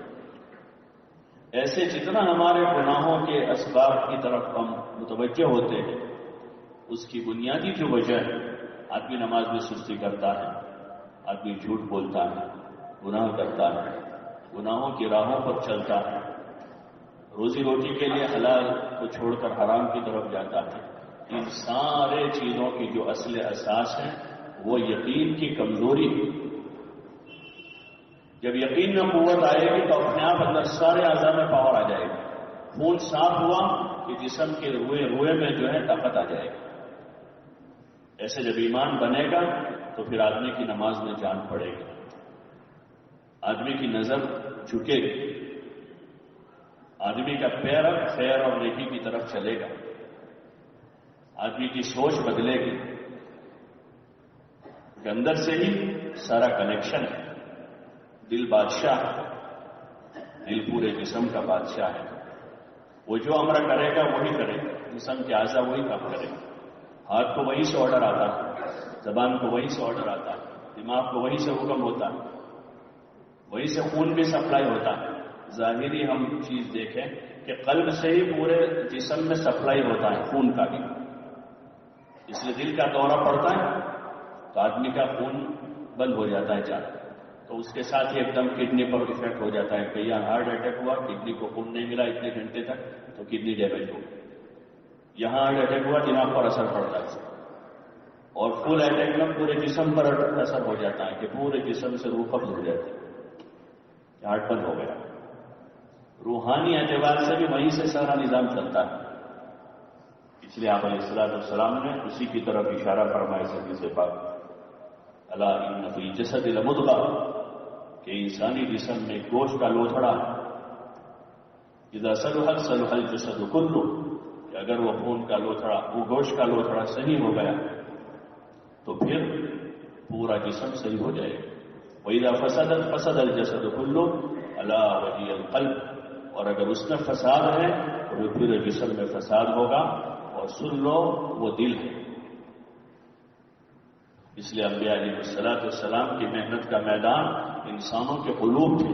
ایسے جتنا ہمارے گناہوں کے اسباب کی طرف ہم متوجہ ہوتے ہیں, اس کی بنیادی جو وجہ ہے, آدمی نماز میں سستی کرتا ہے, آدمی جھوٹ بولتا ہے, گناہ کرتا ہے, گناہوں کی راہوں پر چلتا ہے, روزی روٹی کے لیے حلال کو چھوڑ کر حرام کی طرف جاتا ہے. ان سارے چیزوں کی جو اصل اساس ہے وہ یقین کی کمزوری ہے. جب یقین میں قوت آئے گی تو اپنے آپ اندر سارے اعضاء میں پاور آ جائے گی. خون صاف ہوا کہ جسم کے روئے میں جو ہے طاقت آ جائے گی. ایسے جب ایمان بنے گا تو پھر آدمی کی نماز میں جان پڑے گی, آدمی کی نظر جھکے گی, آدمی کا پیر خیر اور نیکی کی طرف چلے گا, آدمی کی سوچ بدلے گی. کہ اندر سے ہی سارا کنیکشن ہے. دل بادشاہ ہے, دل پورے جسم کا بادشاہ ہے. وہ جو امر کرے گا وہی کرے گا, جسم کے اعضاء وہی کام کرے گا. ہاتھ کو وہی سے آرڈر آتا ہے, زبان کو وہی سے آرڈر آتا ہے, دماغ کو وہی سے حکم ہوتا ہے, وہی سے خون بھی سپلائی ہوتا ہے. ظاہری ہم چیز دیکھیں کہ قلب سے ہی پورے جسم میں سپلائی ہوتا ہے خون کا بھی. اس لیے دل کا دورہ پڑتا ہے تو آدمی کا خون بند ہو جاتا ہے جانا, تو اس کے ساتھ ہی ایک دم کڈنی پر افیکٹ ہو جاتا ہے کہ یہاں ہارٹ اٹیک ہوا, کڈنی کو خون نہیں ملا اتنے گھنٹے تک تو کڈنی ڈیمیج ہو گئی. یہاں ہارٹ اٹیک ہوا, دماغ پر اثر پڑتا ہے, اور فل اٹیک میں پورے جسم پر اثر ہو جاتا ہے کہ پورے جسم سے روح قبض ہو جاتی ہے, ہارٹ بند ہو گیا. روحانی اعتبار سے بھی وہیں سے سارا نظام چلتا ہے. اس لیے آپ علیہ السلام نے اسی کی طرف اشارہ فرمایا. سبھی سے بات الا ان فی الجسد لمضغہ، کہ انسانی جسم میں گوشت کا لوتھڑا ہے، اذا صلحت صلح الجسد کلہ، کہ اگر وہ خون کا لوتھڑا، وہ گوشت کا لوتھڑا صحیح ہو گیا تو پھر پورا جسم صحیح ہو جائے گا۔ وَإِذَا فَسَدَتْ فَسَدَ الْجَسَدُ كُلُّهُ أَلَا وَهِيَ الْقَلْبُ، اور اگر اس میں فساد ہے تو پھر جسم میں فساد ہوگا، اور سن لو وہ دل ہے۔ اس لیے انبیاء علیہ السلام کی محنت کا میدان انسانوں کے قلوب تھے۔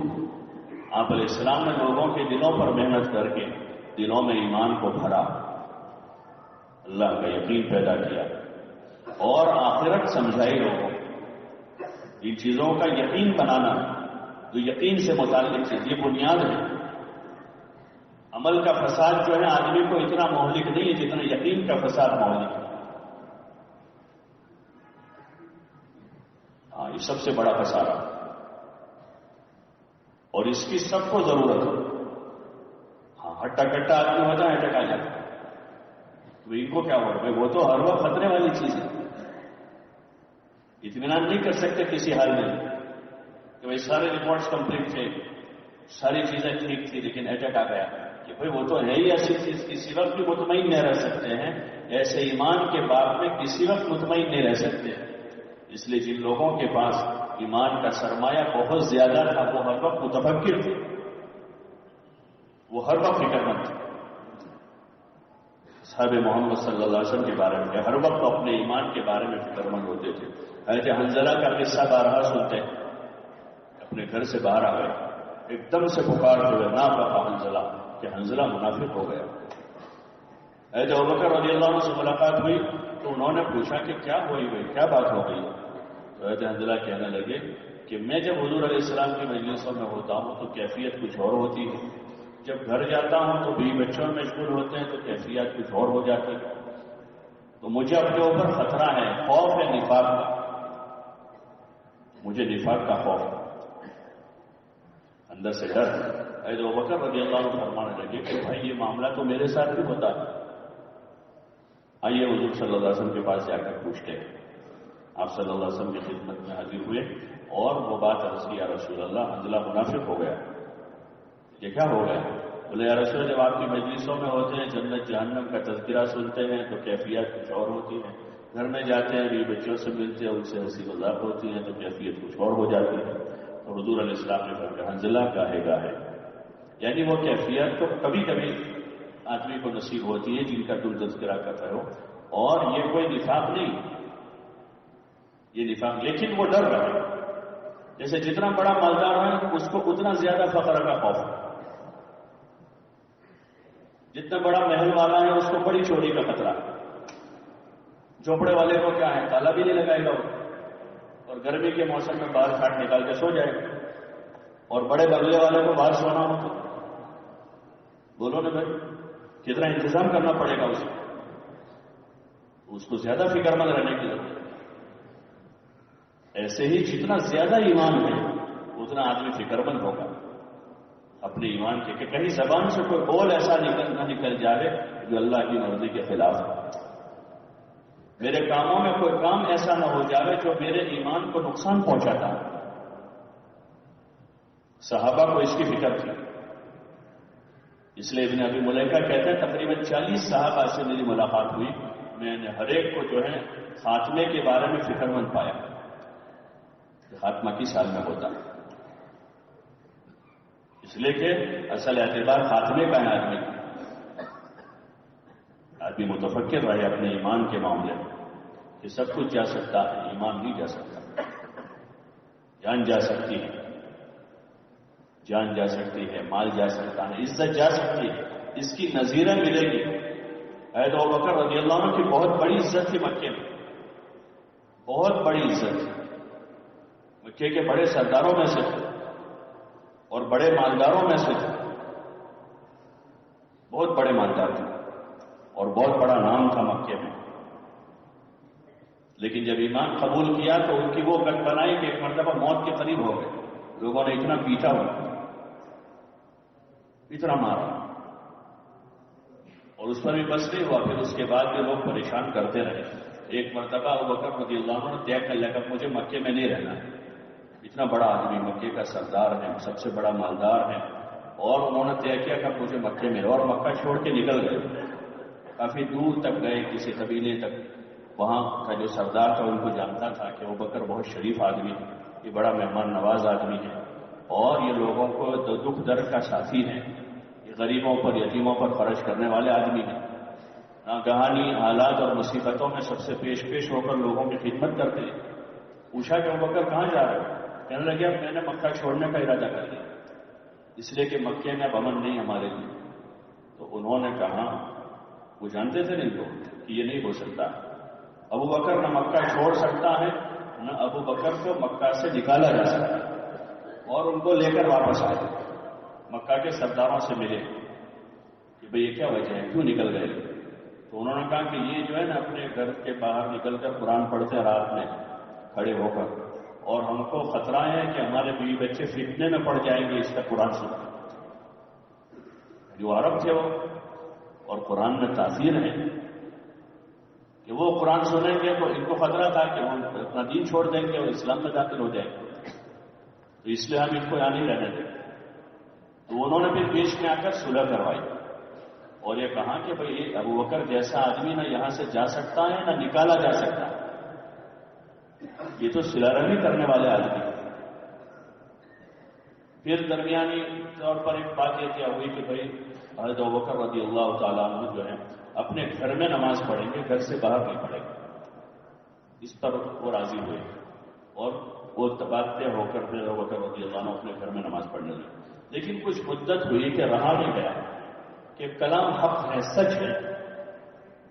آپ علیہ السلام نے لوگوں کے دلوں پر محنت کر کے دلوں میں ایمان کو بھرا، اللہ کا یقین پیدا کیا اور آخرت سمجھائی لوگوں۔ ان چیزوں کا یقین بنانا جو یقین سے متعلق چیز، یہ بنیاد ہے۔ عمل کا فساد جو ہے آدمی کو اتنا مہلک نہیں ہے جتنا یقین کا فساد مہلک ہے۔ ہاں، یہ سب سے بڑا فساد ہے اور اس کی سب کو ضرورت ہے۔ ہاں، ہٹا کٹا آدمی ہوتا ہے، اٹک آ جاتا ہے، تو ان کو کیا ہوگا؟ وہ تو ہر وقت خطرے والی چیز ہے، اطمینان نہیں کر سکتے کسی حال میں کہ بھائی سارے رپورٹس کمپلیٹ تھے، ساری چیزیں ٹھیک تھی، لیکن اٹیک آ گیا کہ بھائی وہ تو ہے ہی ایسی چیز، کسی وقت بھی مطمئن نہیں رہ سکتے ہیں۔ ایسے ایمان کے باب میں کسی وقت مطمئن نہیں رہ سکتے ہیں۔ اس لیے جن لوگوں کے پاس ایمان کا سرمایہ بہت زیادہ تھا وہ ہر وقت متفکر تھے، وہ ہر وقت فکر مند تھے۔ صحابہ محمد صلی اللہ علیہ وسلم کے بارے میں ہر وقت اپنے ایمان کے بارے میں فکر مند ہوتے تھے۔ حضرت حنظلہ کا قصہ بارہا سنتے ہیں، اپنے گھر سے باہر آ گئے، ایک دم سے پکارتے ہوئے نافق حنظلہ، کہ حنظلہ منافق ہو گیا۔ حضرت ابوبکر رضی اللہ عنہ سے ملاقات ہوئی تو انہوں نے پوچھا کہ کیا ہوئی بھائی، کیا بات ہو گئی؟ تو حضرت حنظلہ کہنے لگے کہ میں جب حضور علیہ السلام کی مجلسوں میں ہوتا ہوں تو کیفیت کچھ اور ہوتی ہے، جب گھر جاتا ہوں تو بیوی بچوں میں مشغول ہوتے ہیں تو کیفیت کچھ اور ہو جاتی ہے، تو مجھے اپنے اوپر خطرہ ہے، خوف ہے نفاق کا، مجھے نفاق کا خوف ہے، اندر سے ڈر۔ حضرت ابوبکر رضی اللہ عنہ فرمانے لگے کہ بھائی یہ معاملہ تو میرے ساتھ بھی ہوتا ہے، آئیے حضور صلی اللہ علیہ وسلم کے پاس جا کر پوچھتے ہیں۔ آپ صلی اللہ علیہ وسلم کی خدمت میں حاضر ہوئے اور وہ بات عرض کی، یا رسول اللہ حنظلہ منافق ہو گیا۔ یہ کیا ہو گیا؟ بولے یا رسول، جب آپ کی مجلسوں میں ہوتے ہیں، جنت جہنم کا تذکرہ سنتے ہیں تو کیفیت کچھ اور ہوتی ہے، گھر میں جاتے ہیں بیوی بچوں سے ملتے ہیں، ان سے ہنسی مذاق ہوتی ہے تو کیفیت کچھ اور ہو جاتی ہے۔ تو حضور علیہ السلام نے فرمایا حنظلہ گاہے گاہے، یعنی وہ کیفیت تو کبھی کبھی آدمی کو نصیب ہوتی ہے جن کا تم تذکرہ کر رہے ہو، اور یہ کوئی نفاق نہیں، یہ نفاق، لیکن وہ ڈر رہا ہے۔ جیسے جتنا بڑا مالدار ہے اس کو اتنا زیادہ فقر کا خوف ہے، جتنا بڑا محل والا ہے اس کو بڑی چوری کا خطرہ ہے، جھوپڑے والے کو کیا ہے، تالا بھی نہیں لگائے گا اور گرمی کے موسم میں باہر کھاٹ نکال کے سو جائے گا، اور بڑے بنگلے والے کو باہر سونا ہو تو بولو نا بھائی کتنا انتظام کرنا پڑے گا، اس کو زیادہ فکر مند رہنے کی ضرورت ہے۔ ایسے ہی جتنا زیادہ ایمان ہے اتنا آدمی فکر مند ہوگا اپنے ایمان کے، کہ کہیں زبان سے کوئی بول ایسا نہ نکل جائے جو اللہ کی مرضی کے خلاف ہے، میرے کاموں میں کوئی کام ایسا نہ ہو جائے جو میرے ایمان کو نقصان پہنچاتا ہے۔ صحابہ کو اس کی فکر تھی، اس لیے ابن ابی ملیکہ کہتے ہیں تقریباً 40 صحابہ سے میری ملاقات ہوئی، میں نے ہر ایک کو جو ہے خاتمے کے بارے میں فکر مند پایا کہ خاتمہ کس حال میں ہوتا ہے، اس لیے کہ اصل اعتبار خاتمے کا ہے۔ آدمی متفکر رہے اپنے ایمان کے معاملے میں کہ سب کچھ جا سکتا ہے، ایمان نہیں جا سکتا، جان جا سکتی ہے، جان جا سکتی ہے، مال جا سکتا ہے، عزت جا سکتی ہے، اس کی نظیریں ملے گی۔ حضرت ابوبکر رضی اللہ عنہ کی بہت بڑی عزت تھی مکے میں، بہت بڑی عزت، مکے کے بڑے سرداروں میں سے تھے اور بڑے مالداروں میں سے تھے، بہت بڑے مالدار تھے اور بہت بڑا نام تھا مکے میں۔ لیکن جب ایمان قبول کیا تو ان کی وہ گٹ بنائی کہ ایک مرتبہ موت کے قریب ہو گئے، لوگوں نے اتنا پیٹا ہوا، اتنا مارا، اور اس پر بھی بس نہیں ہوا، پھر اس کے بعد بھی لوگ پریشان کرتے رہے، ایک مرتبہ ابو بکر رضی اللہ عنہ نے طے کر لیا کہ مجھے مکے میں نہیں رہنا، اتنا بڑا آدمی مکے کا سردار ہے، سب سے بڑا مالدار ہے، اور انہوں نے طے کیا کہ مجھے مکے میں، اور مکہ چھوڑ کے نکل گئے، کافی دور تک گئے کسی قبیلے تک، وہاں کا جو سردار تھا ان کو جانتا تھا کہ ابو بکر بہت شریف آدمی ہے، یہ بڑا مہمان نواز آدمی ہے، اور یہ لوگوں کو دکھ درد کا ساتھی ہے، یہ غریبوں پر یتیموں پر خرچ کرنے والے آدمی ہیں، ناگہانی حالات اور مصیبتوں میں سب سے پیش ہو کر لوگوں کی خدمت کرتے ہیں۔ پوچھا کہ ابو بکر کہاں جا رہے ہیں؟ کہنے لگے اب میں نے مکہ چھوڑنے کا ارادہ کر لیا، اس لیے کہ مکے میں اب امن نہیں ہمارے لیے۔ تو انہوں نے کہا، وہ جانتے تھے نہیں لوگ کہ یہ نہیں ہو سکتا، ابو بکر نہ مکہ چھوڑ سکتا ہے نہ ابو بکر کو مکہ سے نکالا جا سکتا، اور ان کو لے کر واپس آئے، مکہ کے سرداروں سے ملے کہ بھئی یہ کیا وجہ ہے، کیوں نکل گئے؟ تو انہوں نے کہا کہ یہ جو ہے نا اپنے گھر کے باہر نکل کر قرآن پڑھتے ہیں رات میں کھڑے ہو کر، اور ہم کو خطرہ ہے کہ ہمارے بیوی بچے فتنے میں پڑ جائیں گے اس کا قرآن سن۔ جو عرب تھے وہ، اور قرآن میں تاثیر ہے کہ وہ قرآن سنیں گے تو ان کو خطرہ تھا کہ وہ اپنا دین چھوڑ دیں گے اور اسلام میں داخل ہو جائیں گے، تو اس لیے ہم ان کو یہاں نہیں رہنے دیں۔ تو انہوں نے پھر بیچ میں آ کر صلح کروائی اور یہ کہا کہ بھئی ابو بکر جیسا آدمی نہ یہاں سے جا سکتا ہے نہ نکالا جا سکتا ہے، یہ تو صلہ رحمی کرنے والے آدمی۔ پھر درمیانی طور پر ایک بات یہ کیا ہوئی کہ بھئی حضرت ابو بکر رضی اللہ تعالیٰ عنہ جو ہے اپنے گھر میں نماز پڑھیں گے، گھر سے باہر نہیں پڑھیں گے، اس پر وہ راضی ہوئے، اور وہ تبادلے ہو کر پھر ابو بکر رضی اللہ عنہ اپنے گھر میں نماز پڑھنے لگے۔ لیکن کچھ مدت ہوئی کہ رہا نہیں گیا کہ کلام حق ہے، سچ ہے،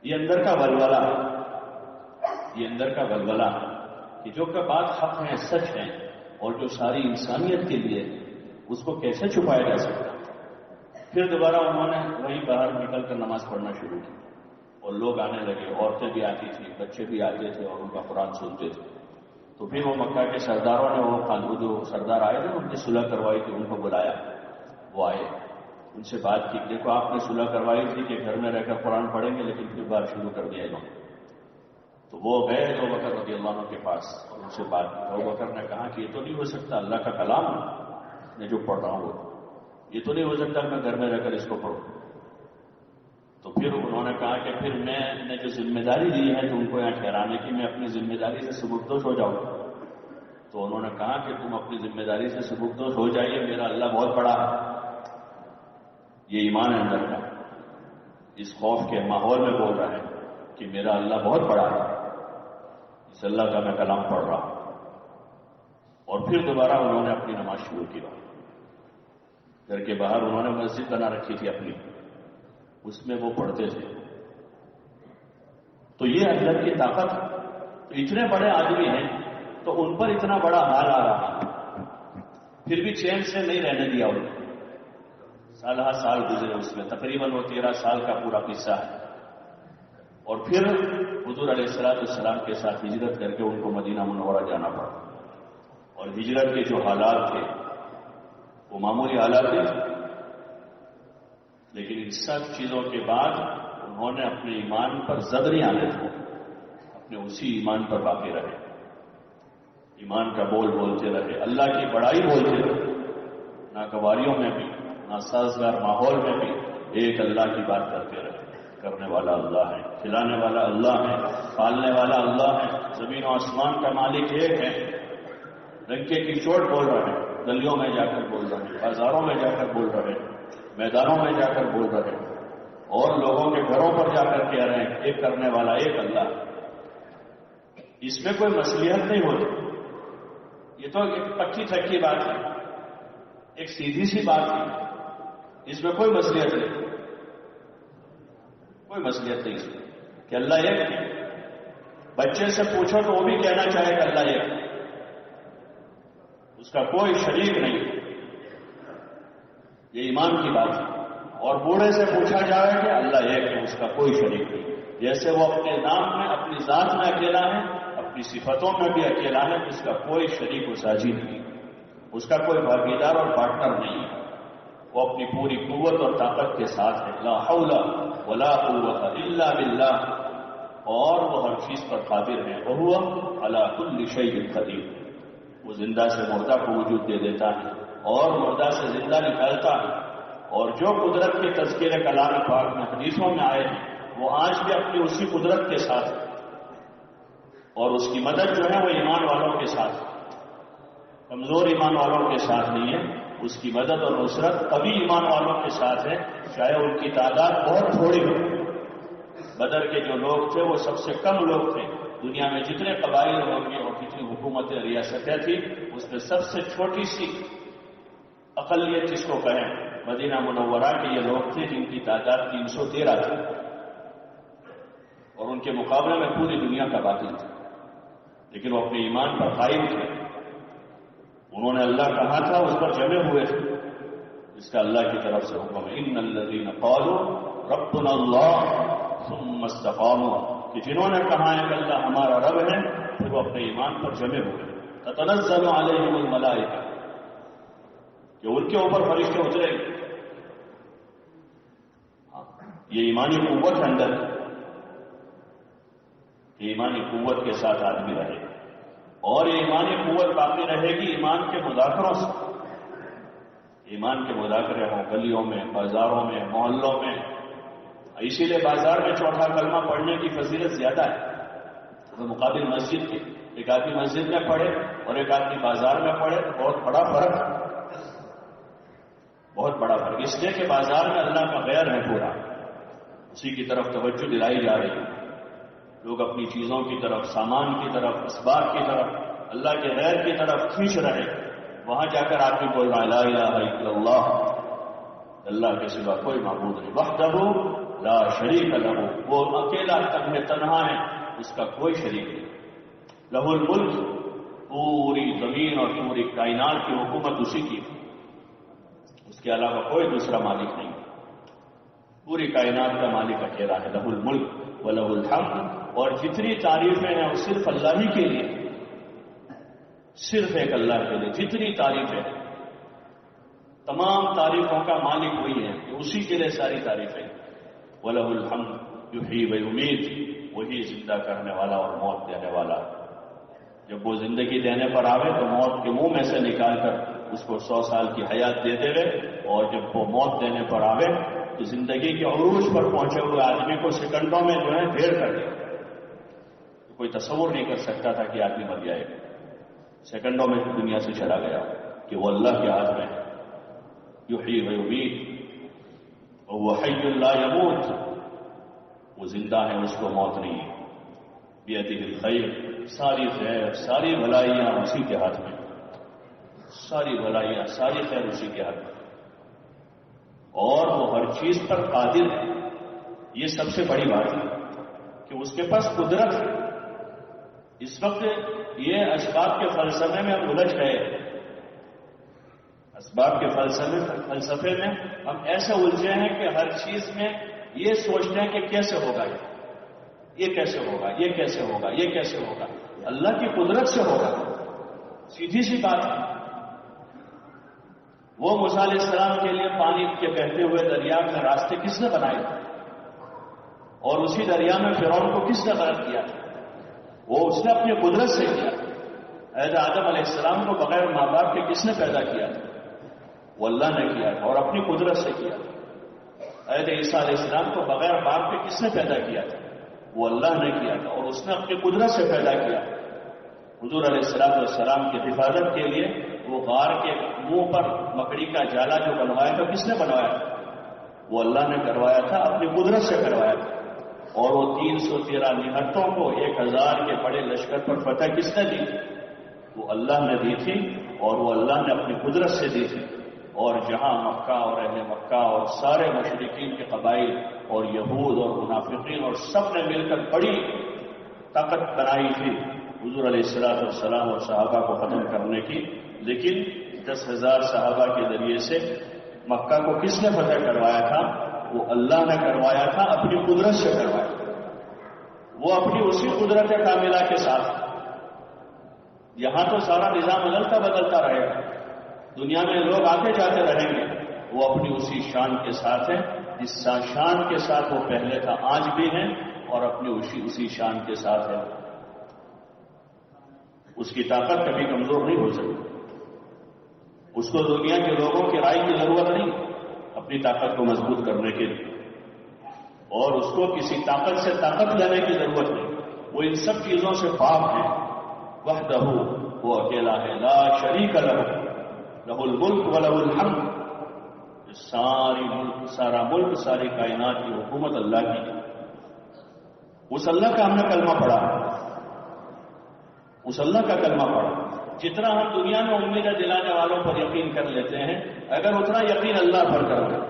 یہ اندر کا ولولہ ہے، یہ اندر کا ولولہ ہے کہ جو کہ بات حق ہے، سچ ہے، اور جو ساری انسانیت کے لیے، اس کو کیسے چھپایا جا سکتا۔ پھر دوبارہ انہوں نے وہیں باہر نکل کر نماز پڑھنا شروع کی، اور لوگ آنے لگے، عورتیں بھی آتی تھیں، بچے بھی آتے تھے اور ان کا قرآن سنتے تھے۔ تو پھر وہ مکہ کے سرداروں نے وہ جو سردار آئے تھے ان کی صلح کروائی تھی، ان کو بلایا، وہ آئے، ان سے بات کی، دیکھو آپ نے صلح کروائی تھی کہ گھر میں رہ کر قرآن پڑھیں گے، لیکن پھر بات شروع کر دیا انہوں نے۔ تو وہ گئے ابو بکر رضی اللہ عنہ کے پاس اور ان سے بات کی۔ ابو بکر نے کہا کہ یہ تو نہیں ہو سکتا، اللہ کا کلام ہے، میں جو پڑھ رہا ہوں یہ تو نہیں ہو سکتا میں گھر میں رہ کر اس کو پڑھوں۔ تو پھر انہوں نے کہا کہ پھر میں نے جو ذمہ داری دی ہے تم کو یہاں ٹھہرانے کی، میں اپنی ذمہ داری سے سبکدوش ہو جاؤں۔ تو انہوں نے کہا کہ تم اپنی ذمہ داری سے سبکدوش ہو جائیے، میرا اللہ بہت بڑا ہے، یہ ایمان ہے اندر کا، اس خوف کے ماحول میں بول رہا ہے کہ میرا اللہ بہت بڑا ہے، اس اللہ کا میں کلام پڑھ رہا ہوں۔ اور پھر دوبارہ انہوں نے اپنی نماز شروع کی۔ گھر کے باہر انہوں نے مسجد بنا رکھی تھی اپنی، اس میں وہ پڑھتے تھے۔ تو یہ اللہ کی طاقت ہے، تو اتنے بڑے آدمی ہیں تو ان پر اتنا بڑا حال آ رہا ہے، پھر بھی چین سے نہیں رہنے دیا انہوں نے۔ سالہ سال گزرے، اس میں تقریباً وہ 13 سال کا پورا قصہ ہے۔ اور پھر حضور علیہ السلام کے ساتھ ہجرت کر کے ان کو مدینہ منورہ جانا پڑا، اور ہجرت کے جو حالات تھے وہ معمولی حالات تھے، لیکن ان سب چیزوں کے بعد انہوں نے اپنے ایمان پر زد نہیں آنے دیا، اپنے اسی ایمان پر باقی رہے، ایمان کا بول بولتے رہے، اللہ کی بڑائی بولتے رہے، ناگواریوں میں بھی، ناسازگار ماحول میں بھی ایک اللہ کی بات کرتے رہے۔ کرنے والا اللہ ہے، کھلانے والا اللہ ہے، پالنے والا اللہ ہے، زمین و آسمان کا مالک ایک ہے۔ ڈنکے کی چوٹ بول رہے ہیں، گلیوں میں جا کر بول رہے ہیں، بازاروں میں جا کر بول رہے ہیں، میدانوں میں جا کر بول رہے ہیں، اور لوگوں کے گھروں پر جا کر کہہ رہے ہیں ایک کرنے والا ایک اللہ۔ اس میں کوئی مصلحت نہیں ہوتی، یہ تو ایک پکی تھکی بات ہے، ایک سیدھی سی بات ہے، اس میں کوئی مصلحت نہیں، کوئی مصلحت نہیں اس میں کہ اللہ ایک ہے۔ بچے سے پوچھو تو وہ بھی کہنا چاہے کہ اللہ ایک ہے، اس کا کوئی شریک نہیں، یہ ایمان کی بات ہے۔ اور بوڑھے سے پوچھا جائے کہ اللہ ایک ہے، اس کا کوئی شریک نہیں، جیسے وہ اپنے نام میں، اپنی ذات میں اکیلا ہے، اپنی صفتوں میں بھی اکیلا ہے، اس کا کوئی شریک و ساجی نہیں، اس کا کوئی بھاگیدار اور پارٹنر نہیں ہے، وہ اپنی پوری قوت اور طاقت کے ساتھ ہے۔ لا حول ولا قوت الا باللہ، اور وہ ہر چیز پر قادر ہے. وہو علی کل شیء قدیر. وہ زندہ سے مردہ کو وجود دے دیتا ہے اور مردہ سے زندہ نکالتا ہے. اور جو قدرت کے تذکرے کلام پاک میں حدیثوں میں آئے ہیں وہ آج بھی اپنی اسی قدرت کے ساتھ ہے. اور اس کی مدد جو ہے وہ ایمان والوں کے ساتھ ہے، کمزور ایمان والوں کے ساتھ نہیں ہے. اس کی مدد اور نصرت کبھی ایمان والوں کے ساتھ ہے، چاہے ان کی تعداد بہت تھوڑی ہو. بدر کے جو لوگ تھے وہ سب سے کم لوگ تھے. دنیا میں جتنے قبائل ہوں گے اور جتنی حکومتیں ریاستیں تھیں اس میں سب سے چھوٹی سی اقلیت جس کو کہیں مدینہ منورہ کے یہ لوگ تھے جن کی تعداد 313 تھی، اور ان کے مقابلے میں پوری دنیا کا باطل تھا، لیکن وہ اپنے ایمان پر قائم تھے. انہوں نے اللہ کہا تھا اس پر جمے ہوئے تھے. اس کا اللہ کی طرف سے حکم ہے ان الذین قالوا ربنا اللہ ثم استقاموا، کہ جنہوں نے کہا ہے کہ اللہ ہمارا رب ہے پھر وہ اپنے ایمان پر جمے ہوئے. تتنزل علیہم الملائکہ، کہ ان کے اوپر فرشتے اترے. یہ ایمانی قوت ہے اندر، یہ ایمانی قوت کے ساتھ آدمی رہے، اور یہ ایمانی قوت باقی رہے گی ایمان کے مذاکروں سے. ایمان کے مذاکرے ہوں گلیوں میں، بازاروں میں، محلوں میں. اسی لیے بازار میں چوتھا کلمہ پڑھنے کی فضیلت زیادہ ہے تو مقابل مسجد کی. ایک آدمی مسجد میں پڑھے اور ایک آدمی بازار میں پڑھے تو بہت بڑا فرق ہے، بہت بڑا فرق. اس لیے کہ بازار میں اللہ کا غیر ہے پورا، اسی کی طرف توجہ دلائی جا رہی ہے. لوگ اپنی چیزوں کی طرف، سامان کی طرف، اسباب کی طرف، اللہ کے غیر کی طرف کھینچ رہے. وہاں جا کر آدمی بول رہا لا الہ الا اللہ، اللہ کے سوا کوئی معبود نہیں. وحدہ لا شریک لہ، وہ اکیلا تنہا ہے، اس کا کوئی شریک نہیں. لہ الملک، پوری زمین اور پوری کائنات کی حکومت اسی کی، اس کے علاوہ کوئی دوسرا مالک نہیں. پوری کائنات کا مالک اکیلا ہے. لہ الملک ولہ الحمد، اور جتنی تعریفیں ہیں وہ صرف اللہ ہی کے لیے، صرف ایک اللہ کے لیے. جتنی تعریفیں، تمام تعریفوں کا مالک وہی ہے، اسی کے لیے ساری تعریفیں. وَلَهُ الْحَمْدُ يُحْيِي وَيُمِيتُ، وہی زندہ کرنے والا اور موت دینے والا. جب وہ زندگی دینے پر آوے تو موت کے منہ میں سے نکال کر اس کو 100 سال کی حیات دے دے، اور جب وہ موت دینے پر آوے تو زندگی کے عروج پر پہنچے ہوئے آدمی کو سیکنڈوں میں جو ہے ڈھیر کر دے. کوئی تصور نہیں کر سکتا تھا کہ آدمی مر جائے گا، سیکنڈوں میں دنیا سے چلا گیا، کہ وہ اللہ کے ہاتھ میں ہے. یحیی و یمیت وہو حی لا یموت، وہ زندہ ہے، اس کو موت نہیں ہے. بیدہ الخیر، ساری خیر، ساری بھلائیاں اسی کے ہاتھ میں، ساری بھلائیاں، ساری خیر اسی کے ہاتھ میں. اور وہ ہر چیز پر قادر ہے. یہ سب سے بڑی بات ہے کہ اس کے پاس قدرت ہے. اس وقت یہ اسباب کے فلسفے میں ہم الجھ گئے. اسباب کے فلسفے میں ہم ایسے الجھے ہیں کہ ہر چیز میں یہ سوچتے ہیں کہ کیسے ہوگا، یہ کیسے ہوگا، یہ کیسے ہوگا، یہ کیسے ہوگا. اللہ کی قدرت سے ہوگا، سیدھی سی بات ہے. وہ موسیٰ علیہ السلام کے لیے پانی کے بہتے ہوئے دریا میں راستے کس نے بنائے تھے، اور اسی دریا میں فرعون کو کس نے غرق کیا تھا؟ وہ اس نے اپنی قدرت سے کیا. حضرت آدم علیہ السلام کو بغیر ماں باپ کے کس نے پیدا کیا تھا؟ وہ اللہ نے کیا تھا اور اپنی قدرت سے کیا. حضرت عیسیٰ علیہ السلام کو بغیر باپ کے کس نے پیدا کیا تھا؟ وہ اللہ نے کیا تھا اور اس نے اپنی قدرت سے پیدا کیا. حضور علیہ السلام کی حفاظت کے لیے وہ غار کے منہ پر مکڑی کا جالا جو بنوایا تھا کس نے بنوایا تھا؟ وہ اللہ نے کروایا تھا، اپنی قدرت سے کروایا تھا. اور وہ 313 نہتوں کو 1000 کے بڑے لشکر پر فتح کس نے دی تھی؟ وہ اللہ نے دی تھی، اور وہ اللہ نے اپنی قدرت سے دی تھی. اور جہاں مکہ اور اہل مکہ اور سارے مشرکین کے قبائل اور یہود اور منافقین اور سب نے مل کر بڑی طاقت بنائی تھی حضور علیہ السلام اور صحابہ کو ختم کرنے کی، لیکن 10,000 صحابہ کے ذریعے سے مکہ کو کس نے فتح کروایا تھا؟ وہ اللہ نے کروایا تھا، اپنی قدرت سے کروایا. وہ اپنی اسی قدرت کاملہ کے ساتھ. یہاں تو سارا نظام بدلتا رہے گا، دنیا میں لوگ آتے جاتے رہیں گے. وہ اپنی اسی شان کے ساتھ ہے جس شان کے ساتھ وہ پہلے تھا، آج بھی ہیں اور اپنی اسی شان کے ساتھ ہے. اس کی طاقت کبھی کمزور نہیں ہو سکتی. اس کو دنیا کے لوگوں کی رائے کی ضرورت نہیں اپنی طاقت کو مضبوط کرنے کے لیے، اور اس کو کسی طاقت سے طاقت لینے کی ضرورت نہیں. وہ ان سب چیزوں سے پاک ہے. وحدہ، وہ اکیلا ہے. لا شریک لہ، لہ الملک ولہ الحمد. سارا ملک، ساری کائنات کی حکومت اللہ کی ہے. اس اللہ کا ہم نے کلمہ پڑھا ہے، اس اللہ کا کلمہ پڑھا. جتنا ہم دنیا میں امیدیں دلانے والوں پر یقین کر لیتے ہیں، اگر اتنا یقین اللہ پر کر لیں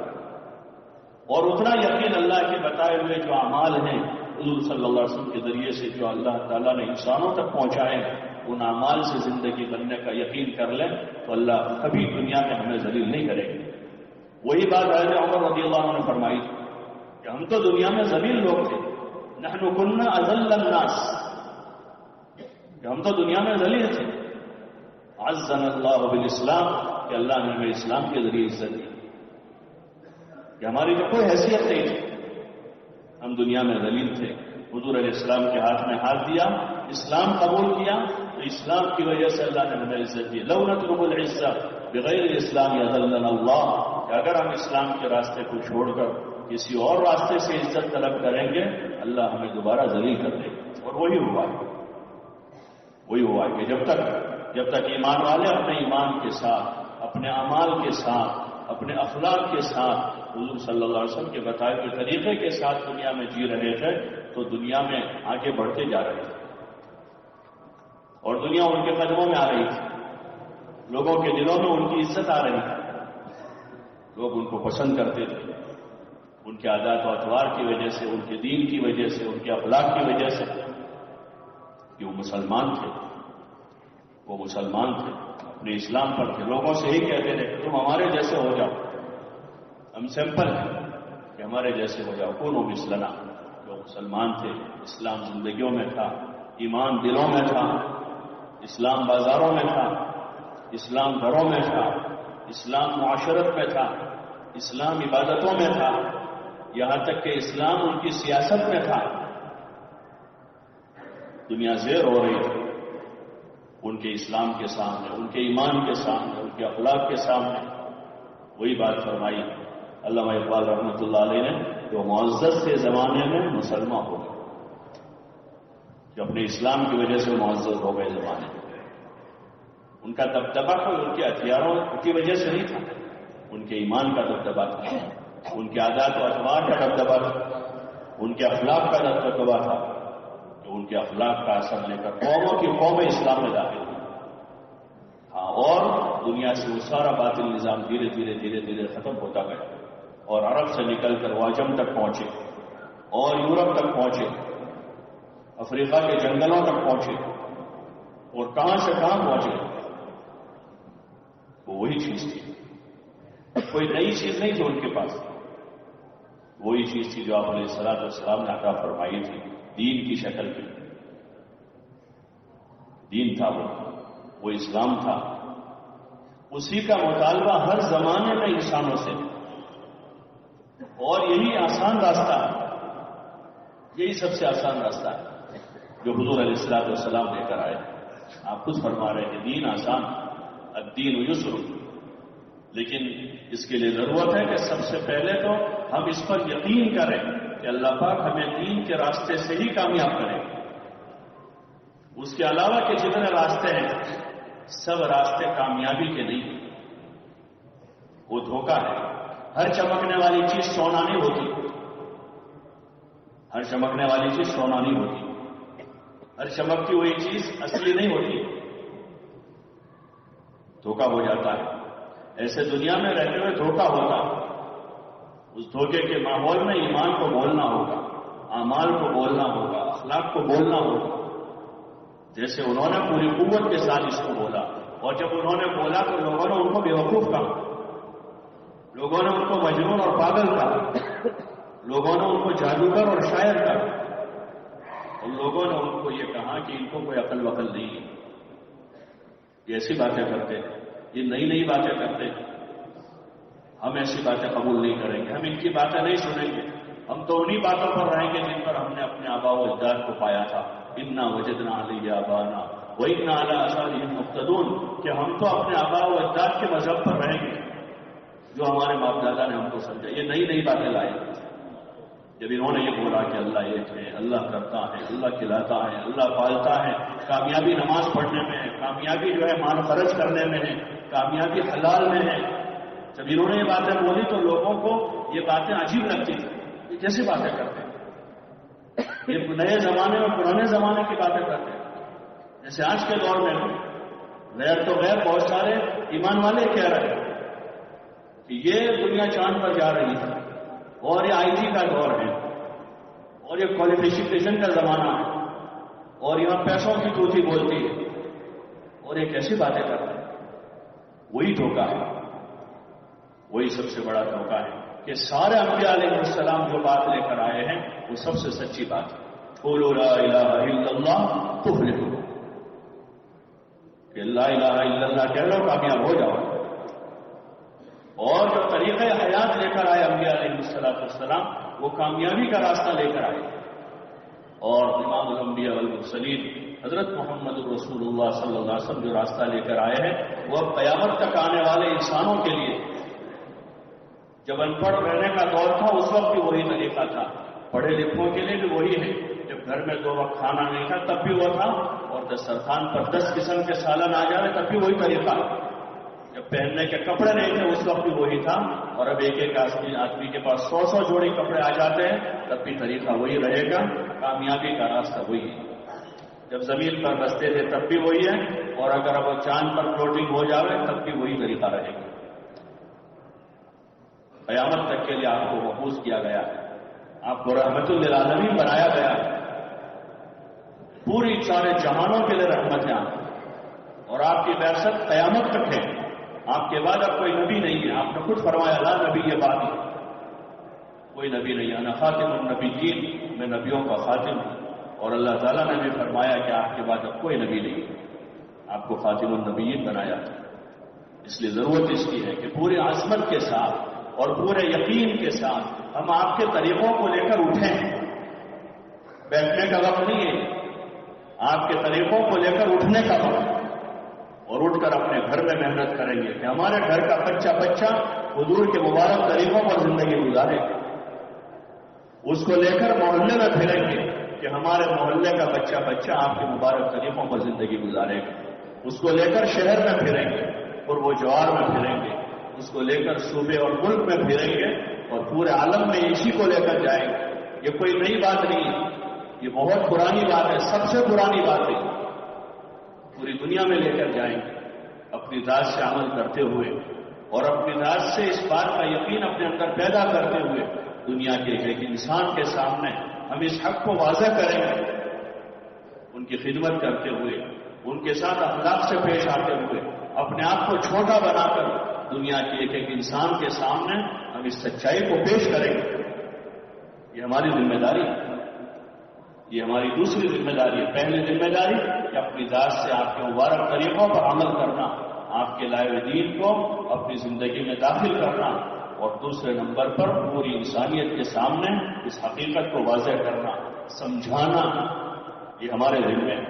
اور اتنا یقین اللہ کے بتائے ہوئے جو اعمال ہیں حضور صلی اللہ علیہ وسلم کے ذریعے سے جو اللہ تعالیٰ نے انسانوں تک پہنچائے، ان اعمال سے زندگی بننے کا یقین کر لیں تو اللہ کبھی دنیا میں ہمیں ذلیل نہیں کرے گا. وہی بات حضرت عمر رضی اللہ عنہ نے فرمائی کہ ہم تو دنیا میں ذلیل لوگ تھے. نحن كنا اذل الناس، کہ ہم تو دنیا میں ذلیل تھے. عزنا اللہ بالاسلام، کہ اللہ نے ہمیں اسلام کے ذریعے عزت دی، کہ ہماری تو کوئی حیثیت نہیں تھی، ہم دنیا میں ذلیل تھے. حضور علیہ السلام کے ہاتھ میں ہاتھ دیا، اسلام قبول کیا، تو اسلام کی وجہ سے اللہ نے ہمیں عزت دی. لو نطلب العزہ بغیر الاسلام یذلنا اللہ، کہ اگر ہم اسلام کے راستے کو چھوڑ کر کسی اور راستے سے عزت طلب کریں گے، اللہ ہمیں دوبارہ ذلیل کر دے گا. اور وہی ہوا کہ جب تک ایمان والے اپنے ایمان کے ساتھ، اپنے اعمال کے ساتھ، اپنے اخلاق کے ساتھ حضور صلی اللہ علیہ وسلم کے بتائے ہوئے طریقے کے ساتھ دنیا میں جی رہے تھے، تو دنیا میں آگے بڑھتے جا رہے تھے اور دنیا ان کے قدموں میں آ رہی تھی. لوگوں کے دلوں میں ان کی عزت آ رہی تھی، لوگ ان کو پسند کرتے تھے، ان کے عادات و اطوار کی وجہ سے، ان کے دین کی وجہ سے، ان کے اخلاق کی وجہ سے، کہ وہ مسلمان تھے. اپنے اسلام پر تھے. لوگوں سے ہی کہتے تھے تم ہمارے جیسے ہو جاؤ، ہم سمپل ہیں کہ ہمارے جیسے ہو جاؤ. کونوا مثلنا. لوگ مسلمان تھے، اسلام زندگیوں میں تھا، ایمان دلوں میں تھا، اسلام بازاروں میں تھا، اسلام گھروں میں تھا، اسلام معاشرت میں تھا، اسلام عبادتوں میں تھا، یہاں تک کہ اسلام ان کی سیاست میں تھا. دنیا زیر ہو رہی تھی ان کے اسلام کے سامنے، ان کے ایمان کے سامنے، ان کے اخلاق کے سامنے. وہی بات فرمائی علامہ اقبال رحمۃ اللہ علیہ نے، جو معزز کے زمانے میں مسلمان ہو گئے، جو اپنے اسلام کی وجہ سے معزز ہو گئے زمانے میں. ان کا دبدبہ کوئی ان کے ہتھیاروں کی وجہ سے نہیں تھا، ان کے ایمان کا دبدبہ تھا، ان کے عادات و اطوار کا دبدبہ تھا، ان کے اخلاق کا دبدبہ تھا، جو ان کے اخلاق کا اثر لے کر قوموں کی قومیں اسلام میں داخل ہوئی. ہاں، اور دنیا سے وہ سارا باطل نظام دھیرے دھیرے ختم ہوتا گیا، اور عرب سے نکل کر وہ عجم تک پہنچے، اور یورپ تک پہنچے، افریقہ کے جنگلوں تک پہنچے، اور کہاں سے کہاں پہنچے. وہ وہی چیز تھی، کوئی نئی چیز نہیں تھی ان کے پاس. وہی چیز تھی جو آپ علیہ الصلوۃ والسلام نے عطا فرمائی تھی، دین کی شکل کی. دین تھا وہ اسلام تھا. اسی کا مطالبہ ہر زمانے میں انسانوں سے، اور یہی آسان راستہ ہے، یہی سب سے آسان راستہ ہے جو حضور علیہ الصلوۃ والسلام لے کر آئے. آپ خود فرما رہے ہیں دین آسان، الدین یسر، لیکن اس کے لیے ضرورت ہے کہ سب سے پہلے تو ہم اس پر یقین کریں کہ اللہ پاک ہمیں دین کے راستے سے ہی کامیاب کرے. اس کے علاوہ کے جتنے راستے ہیں سب راستے کامیابی کے نہیں، وہ دھوکہ ہے. ہر چمکنے والی چیز سونا نہیں ہوتی، ہر چمکنے والی چیز سونا نہیں ہوتی، ہر چمکتی ہوئی چیز اصلی نہیں ہوتی، دھوکہ ہو جاتا ہے. ایسے دنیا میں رہتے ہوئے دھوکہ ہوتا. اس دھوکے کے ماحول میں ایمان کو بولنا ہوگا، اعمال کو بولنا ہوگا، اخلاق کو بولنا ہوگا، جیسے انہوں نے پوری قوت کے ساتھ اس کو بولا. اور جب انہوں نے بولا تو لوگوں نے ان کو بیوقوف کہا، لوگوں نے ان کو مجنون اور پاگل کہا، لوگوں نے ان کو جادوگر اور شاعر کہا، اور لوگوں نے ان کو یہ کہا کہ ان کو کوئی عقل وقل نہیں ہے، یہ ایسی باتیں کرتے ہیں، یہ نئی باتیں کرتے ہیں، ہم ایسی باتیں قبول نہیں کریں گے، ہم ان کی باتیں نہیں سنیں گے. ہم تو انہی باتوں پر رہیں گے جن پر ہم نے اپنے آباء و اجداد کو پایا تھا. انا وجدنا علیہ آبانا وإنا علی آثارہم مقتدون، کہ ہم تو اپنے آباء و اجداد کے مذہب پر رہیں گے جو ہمارے باپ دادا نے ہم کو سمجھا. یہ نئی نئی باتیں لائے جب انہوں نے یہ بولا کہ اللہ ایک ہے، اللہ کرتا ہے، اللہ کھلاتا ہے، اللہ پالتا ہے، کامیابی نماز پڑھنے میں ہے، کامیابی جو ہے مال خرچ کرنے میں ہے، کامیابی حلال میں ہے. جب انہوں نے یہ باتیں بولی تو لوگوں کو یہ باتیں عجیب لگتی تھیں. یہ کیسی باتیں کرتے ہیں؟ یہ نئے زمانے اور پرانے زمانے کی باتیں کرتے ہیں. جیسے آج کے دور میں غیر تو غیر بہت سارے ایمان والے کہہ رہے ہیں کہ یہ دنیا چاند پر جا رہی ہے اور یہ آئی ٹی کا دور ہے اور یہ کوالیفیکیشن کا زمانہ ہے اور یہاں پیسوں کی توتی بولتی ہے اور یہ کیسی باتیں کرتے ہیں. وہی دھوکہ ہے، وہی سب سے بڑا دھوکہ ہے کہ سارے انبیاء علیہ السلام جو بات لے کر آئے ہیں وہ سب سے سچی بات ہے. قولوا لا الہ الا اللہ تفلحوا، کہ لا الہ الا اللہ کہہ لو کامیاب ہو جاؤ. اور جو طریقہ حیات لے کر آئے انبیاء علیہ السلام وہ کامیابی کا راستہ لے کر آئے. اور امام الانبیاء والمرسلین حضرت محمد رسول اللہ صلی اللہ علیہ وسلم جو راستہ لے کر آئے ہیں وہ اب قیامت تک آنے والے انسانوں کے لیے، جب ان پڑھ رہنے کا دور تھا اس وقت بھی وہی طریقہ تھا، پڑھے لکھوں کے لیے بھی وہی ہے. جب گھر میں 2 وقت کھانا نہیں تھا تب بھی وہ تھا، اور دسترخوان پر 10 قسم کے سالن آ جائے تب بھی وہی طریقہ. جب پہننے کے کپڑے نہیں تھے اس وقت بھی وہی تھا، اور اب ایک ایک آدمی کے پاس 100 جوڑی کپڑے آ جاتے ہیں تب بھی طریقہ وہی رہے گا. کامیابی کا راستہ وہی ہے. جب زمین پر بستے تھے تب بھی وہی ہے، اور اگر اب وہ چاند پر فلوٹنگ ہو جاوے تب بھی وہی طریقہ رہے گا. قیامت تک کے لیے آپ کو محفوظ کیا گیا ہے، آپ کو رحمت للعالمین بنایا گیا ہے. پوری سارے جہانوں کے لیے رحمت ہے. اور آپ کی بعثت قیامت تک ہے. آپ کے بعد اب کوئی نبی نہیں ہے. آپ نے خود فرمایا لا نبی یہ بات ہے، کوئی نبی نہیں ہے. انا خاتم النبیین، میں نبیوں کا خاتم ہوں. اور اللہ تعالیٰ نے بھی فرمایا کہ آپ کے بعد اب کوئی نبی نہیں ہے، آپ کو خاتم النبیین بنایا. اس لیے ضرورت اس کی ہے کہ پوری عظمت کے ساتھ اور پورے یقین کے ساتھ ہم آپ کے طریقوں کو لے کر اٹھیں. بیٹھنے کا وقت نہیں ہے، آپ کے طریقوں کو لے کر اٹھنے کا وقت، اور اٹھ کر اپنے گھر میں محنت کریں گے کہ ہمارے گھر کا بچہ حضور کے مبارک طریقوں پر زندگی گزارے. اس کو لے کر محلے میں پھریں گے کہ ہمارے محلے کا بچہ آپ کے مبارک طریقوں پر زندگی گزارے گا. اس کو لے کر شہر میں پھریں گے اور وہ جوار میں پھریں گے. اس کو لے کر صوبے اور ملک میں پھریں گے اور پورے عالم میں اسی کو لے کر جائیں گے. یہ کوئی نئی بات نہیں ہے، یہ بہت پرانی بات ہے، سب سے پرانی بات ہے. پوری دنیا میں لے کر جائیں گے اپنی ذات سے عمل کرتے ہوئے اور اپنی ذات سے اس بات کا یقین اپنے اندر پیدا کرتے ہوئے. دنیا کے ایک انسان کے سامنے ہم اس حق کو واضح کریں گے، ان کی خدمت کرتے ہوئے، ان کے ساتھ اخلاق سے پیش آتے ہوئے، اپنے آپ کو چھوٹا بنا کر دنیا کے ایک ایک انسان کے سامنے ہم اس سچائی کو پیش کریں گے. یہ ہماری ذمہ داری ہے، یہ ہماری دوسری ذمہ داری ہے. پہلی ذمہ داری کہ اپنی ذات سے آپ کے مبارک طریقوں پر عمل کرنا، آپ کے لائے ہوئے دین کو اپنی زندگی میں داخل کرنا، اور دوسرے نمبر پر پوری انسانیت کے سامنے اس حقیقت کو واضح کرنا، سمجھانا. یہ ہمارے ذمہ ہے،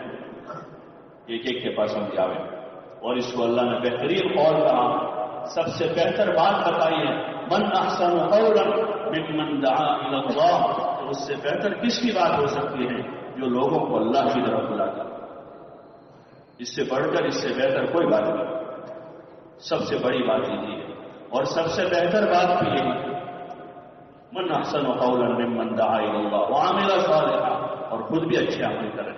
ایک ایک کے پاس ہم جاویں. اور اس کو اللہ نے بہترین قول کہا، سب سے بہتر بات بتائی ہے من احسن قولا ممن دعا الی اللہ. تو اس سے بہتر کس کی بات ہو سکتی ہے جو لوگوں کو اللہ کی طرف بلاتا. اس سے بڑھ کر اس سے بہتر کوئی بات نہیں. سب سے بڑی بات یہی ہے اور سب سے بہتر بات بھی یہی ہے من احسن قولا ممن دعا الی اللہ وعمل صالحا. اور خود بھی اچھے عمل کریں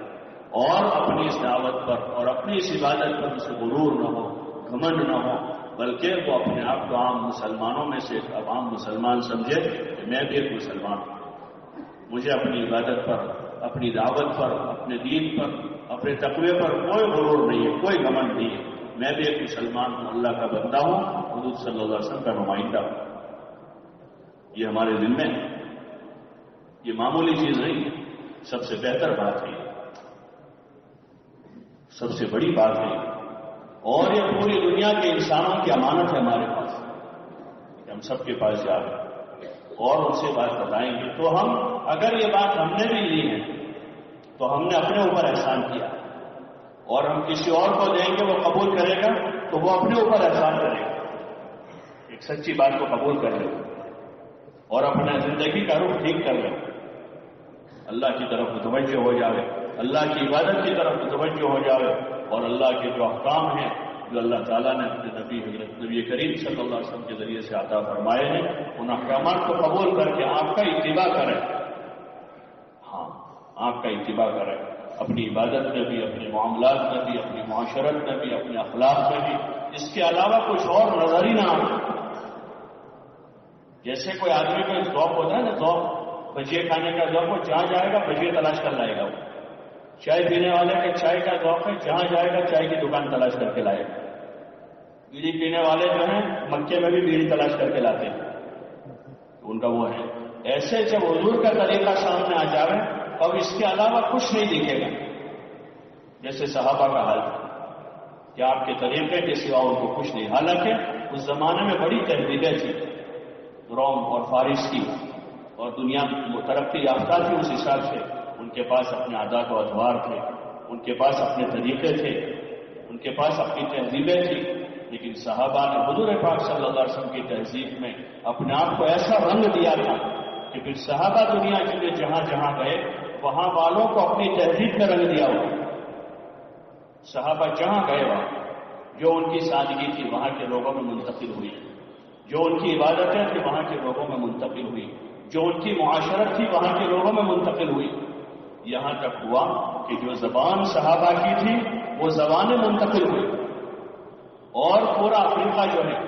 اور اپنی اس دعوت پر اور اپنی اس عبادت پر اسے غرور نہ ہو، گھمنڈ نہ ہو، بلکہ وہ اپنے آپ کو عام مسلمانوں میں سے ایک عام مسلمان سمجھے کہ میں بھی ایک مسلمان ہوں. مجھے اپنی عبادت پر، اپنی دعوت پر، اپنے دین پر، اپنے تقوی پر کوئی غرور نہیں ہے، کوئی گھمنڈ نہیں ہے. میں بھی ایک مسلمان ہوں، اللہ کا بندہ ہوں، حضور صلی اللہ علیہ وسلم کا نمائندہ ہوں. یہ ہمارے ذمہ ہے، یہ معمولی چیز نہیں ہے. سب سے بہتر بات ہے، سب سے بڑی بات ہے، اور یہ پوری دنیا کے انسانوں کی امانت ہے ہمارے پاس کہ ہم سب کے پاس جا رہے ہیں. اور ان سے بات بتائیں گے. تو ہم اگر یہ بات ہم نے بھی لی ہے تو ہم نے اپنے اوپر احسان کیا, اور ہم کسی اور کو دیں گے وہ قبول کرے گا تو وہ اپنے اوپر احسان کرے گا. ایک سچی بات کو قبول کر لے اور اپنا زندگی کا رخ ٹھیک کر لے, اللہ کی طرف متوجہ ہو جاوے, اللہ کی عبادت کی طرف متوجہ ہو جاوے, اور اللہ کے جو احکام ہیں جو اللہ تعالیٰ نے اپنے نبی کریم صلی اللہ علیہ وسلم کے ذریعے سے عطا فرمائے ہیں ان احکامات کو قبول کر کے آپ کا اتباع کریں. ہاں, آپ کا اتباع کریں اپنی عبادت میں بھی, اپنے معاملات میں بھی, اپنی معاشرت میں بھی, اپنے اخلاق میں بھی. اس کے علاوہ کچھ اور نظر ہی نہ آئے. جیسے کوئی آدمی کو ذوق ہوتا ہے نا, ذوق بجے کھانے کا ذوق ہو, جہاں جائے گا بجے تلاش کر لائے گا. وہ چائے پینے والے کا چائے کا ذوق ہے, جہاں جائے گا چائے کی دکان تلاش کر کے لائے گا. بیڑی پینے والے جو ہیں مکے میں بھی بیڑی تلاش کر کے لاتے ہیں, ان کا وہ ہے. ایسے جب حضور کا طریقہ سامنے آ جائے اب اس کے علاوہ کچھ نہیں دکھے گا. جیسے صحابہ کا حال تھا کہ آپ کے طریقے کے سوا ان کو کچھ نہیں. حالانکہ اس زمانے میں بڑی تہذیبیں تھیں, روم اور فارس کی, اور دنیا ترقی یافتہ تھی. اس حساب سے ان کے پاس اپنے عادات و ادوار تھے, ان کے پاس اپنے طریقے تھے, ان کے پاس اپنی تہذیبیں تھیں. لیکن صحابہ نے حضور پاک صلی اللہ علیہ وسلم کی تہذیب میں اپنے آپ کو ایسا رنگ دیا تھا کہ پھر صحابہ دنیا کے لیے جہاں جہاں گئے وہاں والوں کو اپنی تہذیب میں رنگ دیا ہوا. صحابہ جہاں گئے وہاں جو ان کی سادگی تھی وہاں کے لوگوں میں منتقل ہوئی, جو ان کی عبادتیں تھیں وہاں کے لوگوں میں منتقل ہوئی, جو ان کی معاشرت تھی وہاں کے لوگوں میں منتقل ہوئی. یہاں تک ہوا کہ جو زبان صحابہ کی تھی وہ زبانیں منتقل ہوئی, اور پورا افریقہ جو ہے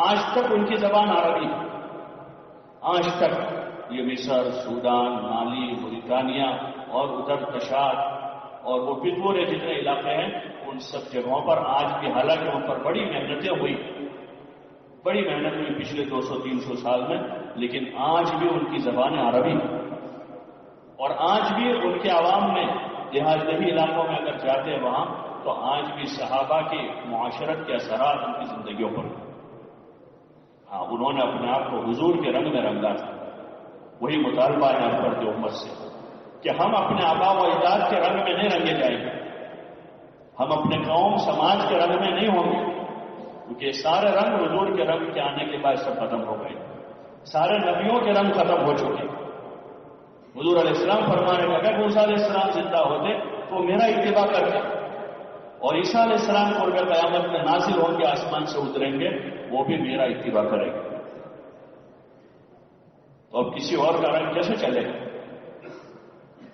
آج تک ان کی زبان عربی ہے. آج تک یہ مصر, سودان, مالی, موریٹانیہ اور ادھر تشاد اور وہ پورے جتنے علاقے ہیں ان سب جگہوں پر آج بھی, حالانکہ ان پر بڑی محنتیں ہوئی پچھلے 200-300 سال میں, لیکن آج بھی ان کی زبان عربی ہے. اور آج بھی ان کے عوام میں دیہی علاقوں میں اگر جاتے ہیں وہاں تو آج بھی صحابہ کی معاشرت کے اثرات ان کی زندگیوں پر. ہاں, انہوں نے اپنے آپ کو حضور کے رنگ میں رنگا تھا. وہی مطالبہ ہے ہم پر امت سے کہ ہم اپنے آبا و اجداد کے رنگ میں نہیں رنگے جائیں گے, ہم اپنے قوم سماج کے رنگ میں نہیں ہوں گے, کیونکہ سارے رنگ حضور کے رنگ کے آنے کے بعد سب ختم ہو گئے. سارے نبیوں کے رنگ ختم ہو چکے. حضور علیہ السلام فرمانے لگا کہ موسیٰ علیہ السلام زندہ ہوتے تو میرا اتباع کرتے, اور عیسیٰ علیہ السلام قرب قیامت میں نازل ہوں گے, آسمان سے اتریں گے, وہ بھی میرا اتباع کریں گے. تو اب کسی اور کا رنگ کیسے چلے گا؟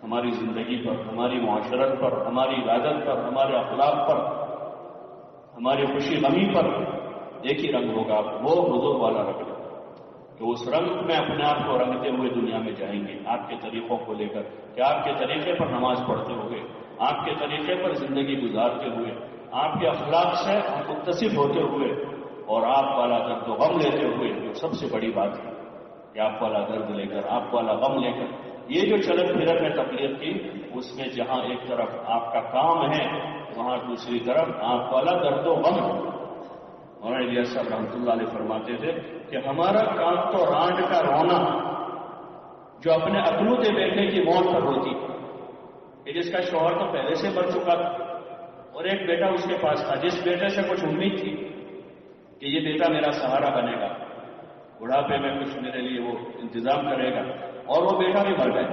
ہماری زندگی پر, ہماری معاشرت پر, ہماری عبادت پر, ہمارے اخلاق پر, ہماری خوشی غمی پر ایک ہی رنگ ہوگا, وہ حضور والا رنگ. تو اس رنگ میں اپنے آپ کو رنگتے ہوئے دنیا میں جائیں گے, آپ کے طریقوں کو لے کر کہ آپ کے طریقے پر نماز پڑھتے ہوئے, آپ کے طریقے پر زندگی گزارتے ہوئے, آپ کے اخلاق سے متصف ہوتے ہوئے, اور آپ والا درد و غم لیتے ہوئے. جو سب سے بڑی بات ہے کہ آپ والا درد لے کر, آپ والا غم لے کر, یہ جو چلن پھرن ہے تبلیغ کی, اس میں جہاں ایک طرف آپ کا کام ہے وہاں دوسری طرف آپ والا درد و غم. مولانا الیاس صاحب رحمۃ اللہ علیہ فرماتے تھے کہ ہمارا کام تو رانڈ کا رونا جو اپنے اکلوتے بیٹے کی موت پر ہوتی کہ جس کا شوہر تو پہلے سے مر چکا تھا اور ایک بیٹا اس کے پاس تھا, جس بیٹے سے کچھ امید تھی کہ یہ بیٹا میرا سہارا بنے گا, بڑھاپے میں کچھ میرے لیے وہ انتظام کرے گا, اور وہ بیٹا بھی مر گئے,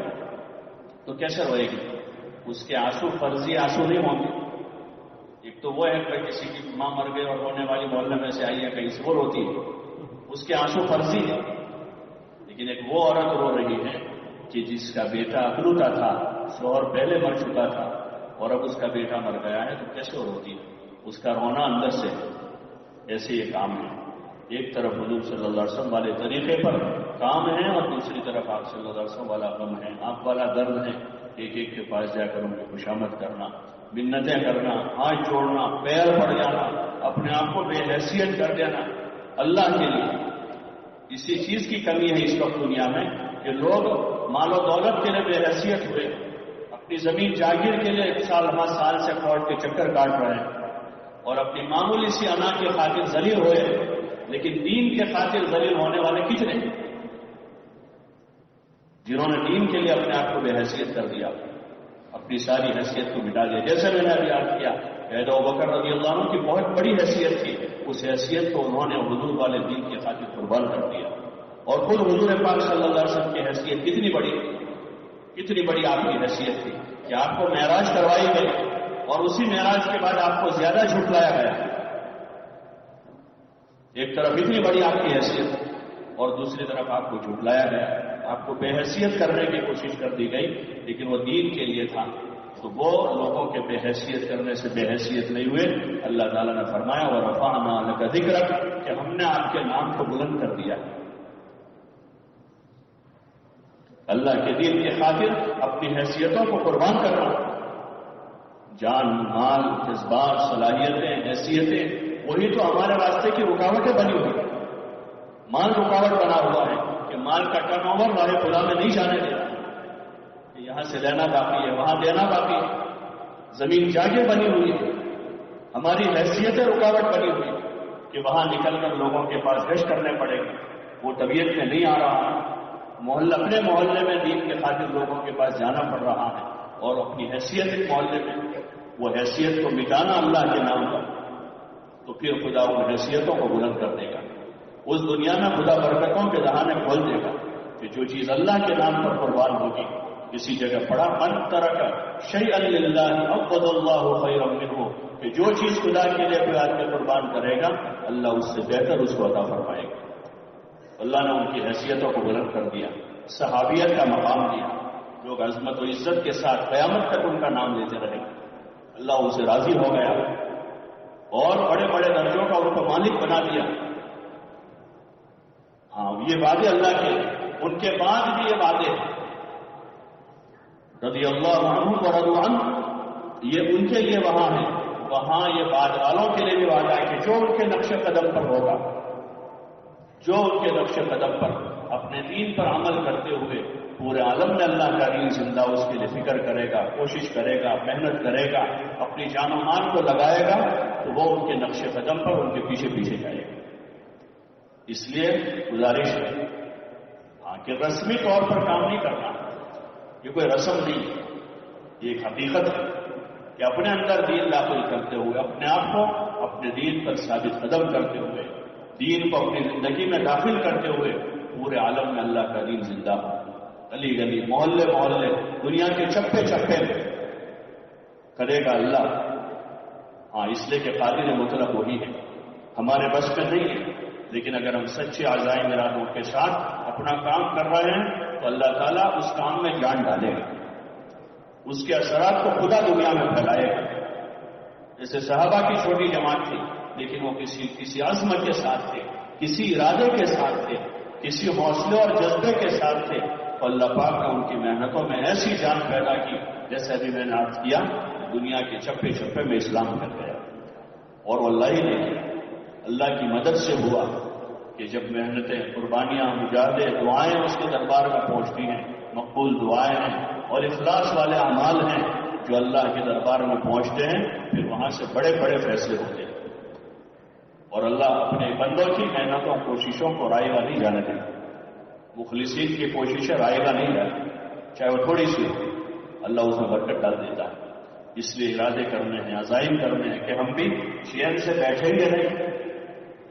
تو کیسے روئے گی؟ اس کے آنسو فرضی آنسو نہیں ہوں گے. ایک تو وہ ہے کہ کسی کی ماں مر گئی اور رونے والی محلے میں سے آئی ہے, کہیں سے وہ روتی ہے, اس کے آنسو فرضی ہے. لیکن ایک وہ عورت رو رہی ہے کہ جس کا بیٹا اکلوتا تھا, شوہر پہلے مر چکا تھا اور اب اس کا بیٹا مر گیا ہے, تو کیسے وہ روتی ہے؟ اس کا رونا اندر سے. ایسے یہ کام ہے, ایک طرف حضور صلی اللہ علیہ وسلم والے طریقے پر کام ہے اور دوسری طرف آپ صلی اللہ علیہ وسلم والا غم ہے, آپ والا درد ہے. ایک ایک کے پاس جا کر ان کی خوشامد کرنا, منتیں کرنا, ہاتھ جوڑنا, پیر پڑ جانا, اپنے آپ کو بے حیثیت کر دینا اللہ کے لیے. اسی چیز کی کمی ہے اس وقت دنیا میں کہ لوگ مال و دولت کے لیے بے حیثیت ہوئے, اپنی زمین جاگیر کے لیے سال سے کوٹ کے چکر کاٹ رہے ہیں, اور اپنی معمولی سی انا کے خاطر ذلیل ہوئے. لیکن دین کے خاطر ذلیل ہونے والے کتنے؟ جنہوں نے دین کے لیے اپنے آپ کو بے حیثیت کر دیا، اپنی ساری حیثیت کو مٹا دیا. جیسے میں نے ابھی یاد کیا حضرت ابوبکر رضی اللہ عنہ کی بہت بڑی حیثیت تھی، اس حیثیت کو انہوں نے حضور والے دین کی خاطر قربان کر دیا. اور خود حضور پاک صلی اللہ علیہ وسلم کی حیثیت کتنی بڑی آپ کی حیثیت تھی کہ آپ کو معراج کروائی گئی اور اسی معراج کے بعد آپ کو زیادہ جھٹلایا گیا. ایک طرف اتنی بڑی آپ کی حیثیت اور دوسری طرف آپ کو جھٹلایا گیا، آپ کو بے حیثیت کرنے کی کوشش کر دی گئی، لیکن وہ دین کے لیے تھا. تو وہ لوگوں کے بے حیثیت کرنے سے بے حیثیت نہیں ہوئے. اللہ تعالیٰ نے فرمایا وَرَفَعْنَا لَكَ ذِكْرَكَ کہ ہم نے آپ کے نام کو بلند کر دیا. اللہ کے دین کی خاطر اپنی حیثیتوں کو قربان کرنا، جان مال جذبات صلاحیتیں حیثیتیں، وہی تو ہمارے راستے کی رکاوٹیں بنی ہوئی. مال رکاوٹ بنا ہوا ہے کہ مال کا ٹرن اوور ہمارے خدا میں نہیں جانے دے رہا، یہاں سے لینا باقی ہے وہاں دینا باقی ہے. زمین جاگیر بنی ہوئی ہے، ہماری حیثیتیں رکاوٹ بنی ہوئی کہ وہاں نکل کر لوگوں کے پاس گشت کرنے پڑے گا، وہ طبیعت میں نہیں آ رہا. اپنے محلے میں دین کے خاطر لوگوں کے پاس جانا پڑ رہا ہے اور اپنی حیثیت ایک محلے میں وہ حیثیت کو مٹانا اللہ کے نام پر، تو پھر خدا ان حیثیتوں کو بلند کر دے گا. اس دنیا میں خدا برکتوں کے دہانے کھول دے گا کہ جو چیز اللہ کے نام پر قربان ہوگی. کسی جگہ پڑھا من ترک شیئا للہ عوض اللہ خیرا منہ کہ جو چیز خدا کے لیے کوئی آدمی قربان کرے گا اللہ اس سے بہتر اس کو عطا فرمائے گا. اللہ نے ان کی حیثیتوں کو بلند کر دیا، صحابیت کا مقام دیا. لوگ عظمت و عزت کے ساتھ قیامت تک ان کا نام لیتے رہے. اللہ ان سے راضی ہو گیا اور بڑے بڑے درجوں کا ان کو مالک بنا دیا. ہاں یہ وعدے اللہ کے، ان کے بعد بھی یہ وعدے رضی اللہ عنہ ورضوا عنہ یہ ان کے لیے وہاں ہے. وہاں یہ بعد والوں کے لیے بھی وعدہ ہے کہ جو ان کے نقش قدم پر ہوگا، جو ان کے نقش قدم پر اپنے دین پر عمل کرتے ہوئے پورے عالم میں اللہ کا دین زندہ اس کے لیے فکر کرے گا، کوشش کرے گا، محنت کرے گا، اپنی جان و مال کو لگائے گا، تو وہ ان کے نقش قدم پر ان کے پیچھے پیچھے جائے گا. اس لیے گزارش ہے کہ رسمی طور پر کام نہیں کرنا، یہ کوئی رسم نہیں، یہ ایک حقیقت ہے کہ اپنے اندر دین داخل کرتے ہوئے، اپنے آپ کو اپنے دین پر ثابت قدم کرتے ہوئے، دین کو اپنی زندگی میں داخل کرتے ہوئے پورے عالم میں اللہ کا دین زندہ ہو. گلی گلی محلے محلے دنیا کے چپے چپے میں کرے گا اللہ. ہاں اس لیے کہ قادر مطلق وہی ہے، ہمارے بس میں نہیں ہے، لیکن اگر ہم سچے عزائم ارادوں کے ساتھ اپنا کام کر رہے ہیں تو اللہ تعالیٰ اس کام میں جان ڈالے گا، اس کے اثرات کو خدا دنیا میں پھیلائے گا. جیسے صحابہ کی چھوٹی جماعت تھی لیکن وہ کسی عزم کے ساتھ تھے، کسی ارادے کے ساتھ تھے، کسی حوصلے اور جذبے کے ساتھ تھے، تو اللہ پاک نے ان کی محنتوں میں ایسی جان پیدا کی جیسے ابھی میں نے عرض کیا دنیا کے چپے چپے میں اسلام پھیل گیا. اور وہ اللہ ہی نے اللہ کی مدد سے ہوا کہ جب محنتیں قربانیاں مجاہدے دعائیں اس کے دربار میں پہنچتی ہیں، مقبول دعائیں ہیں اور اخلاص والے اعمال ہیں جو اللہ کے دربار میں پہنچتے ہیں، پھر وہاں سے بڑے بڑے فیصلے ہوتے ہیں. اور اللہ اپنے بندوں کی محنتوں کوششوں کو رائے گا نہیں جانے دیں. مخلصین کی کوششیں رائے گا نہیں جانے، چاہے وہ تھوڑی سی ہو، اللہ اس میں برکت ڈال دیتا ہے. اس لیے ارادے کرنے ہیں، عزائم کرنے ہیں کہ ہم بھی چین سے بیٹھیں گے نہیں.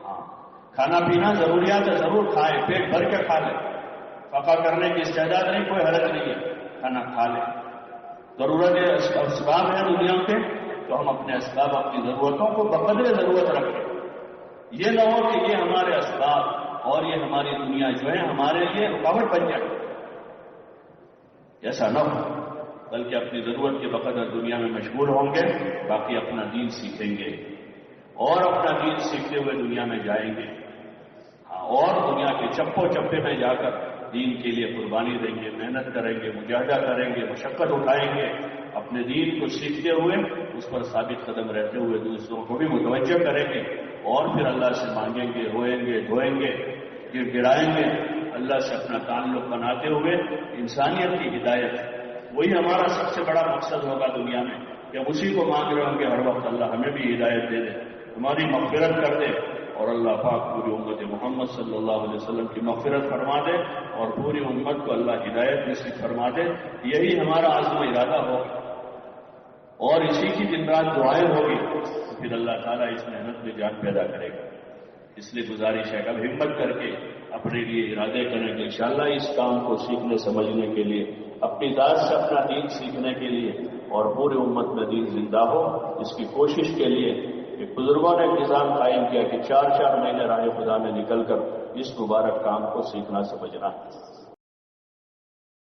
ہاں کھانا پینا ضروریات ہے، ضرور کھائیں، پیٹ بھر کے کھا لیں، فقہ کرنے کی استعداد نہیں، کوئی حرج نہیں ہے، کھانا کھا لیں. ضرورت اسباب ہیں دنیا کے تو ہم اپنے اسباب اپنی ضرورتوں کو بقدر ضرورت رکھیں. یہ نہ ہو کہ یہ ہمارے اسباب اور یہ ہماری دنیا جو ہے ہمارے لیے رکاوٹ بن جائے، ایسا نہ ہو، بلکہ اپنی ضرورت کے بقدر دنیا میں مشغول ہوں گے، باقی اپنا دین سیکھیں گے اور اپنا دین سیکھتے ہوئے دنیا میں جائیں گے. اور دنیا کے چپوں چپے میں جا کر دین کے لیے قربانی دیں گے، محنت کریں گے، مجاہدہ کریں گے، مشقت اٹھائیں گے، اپنے دین کو سیکھتے ہوئے اس پر ثابت قدم رہتے ہوئے دوسروں کو بھی متوجہ کریں گے اور پھر اللہ سے مانگیں گے، روئیں گے، دھوئیں گے، گر گرائیں گے. اللہ سے اپنا تعلق بناتے ہوئے انسانیت کی ہدایت، وہی ہمارا سب سے بڑا مقصد ہوگا دنیا میں کہ اسی کو مانگ رہے ہوں گے ہر وقت اللہ ہمیں بھی ہدایت دے دے، ہماری مغفرت کر دے، اور اللہ پاک پوری امت محمد صلی اللہ علیہ وسلم کی مغفرت فرما دے اور پوری امت کو اللہ ہدایت نصیب فرما دے. یہی ہمارا عزم و ارادہ ہوگا اور اسی کی دن رات دعائیں ہوگی تو پھر اللہ تعالیٰ اس محنت میں جان پیدا کرے گا. اس لیے گزارش ہے کہ اب ہمت کر کے اپنے لیے ارادے کریں کہ انشاءاللہ اس کام کو سیکھنے سمجھنے کے لیے، اپنی ذات سے اپنا دین سیکھنے کے لیے اور پورے امت میں دین زندہ ہو، اس کی کوشش کے لیے کہ بزرگوں نے نظام قائم کیا کہ 4 مہینے راہ خدا میں نکل کر اس مبارک کام کو سیکھنا سمجھنا.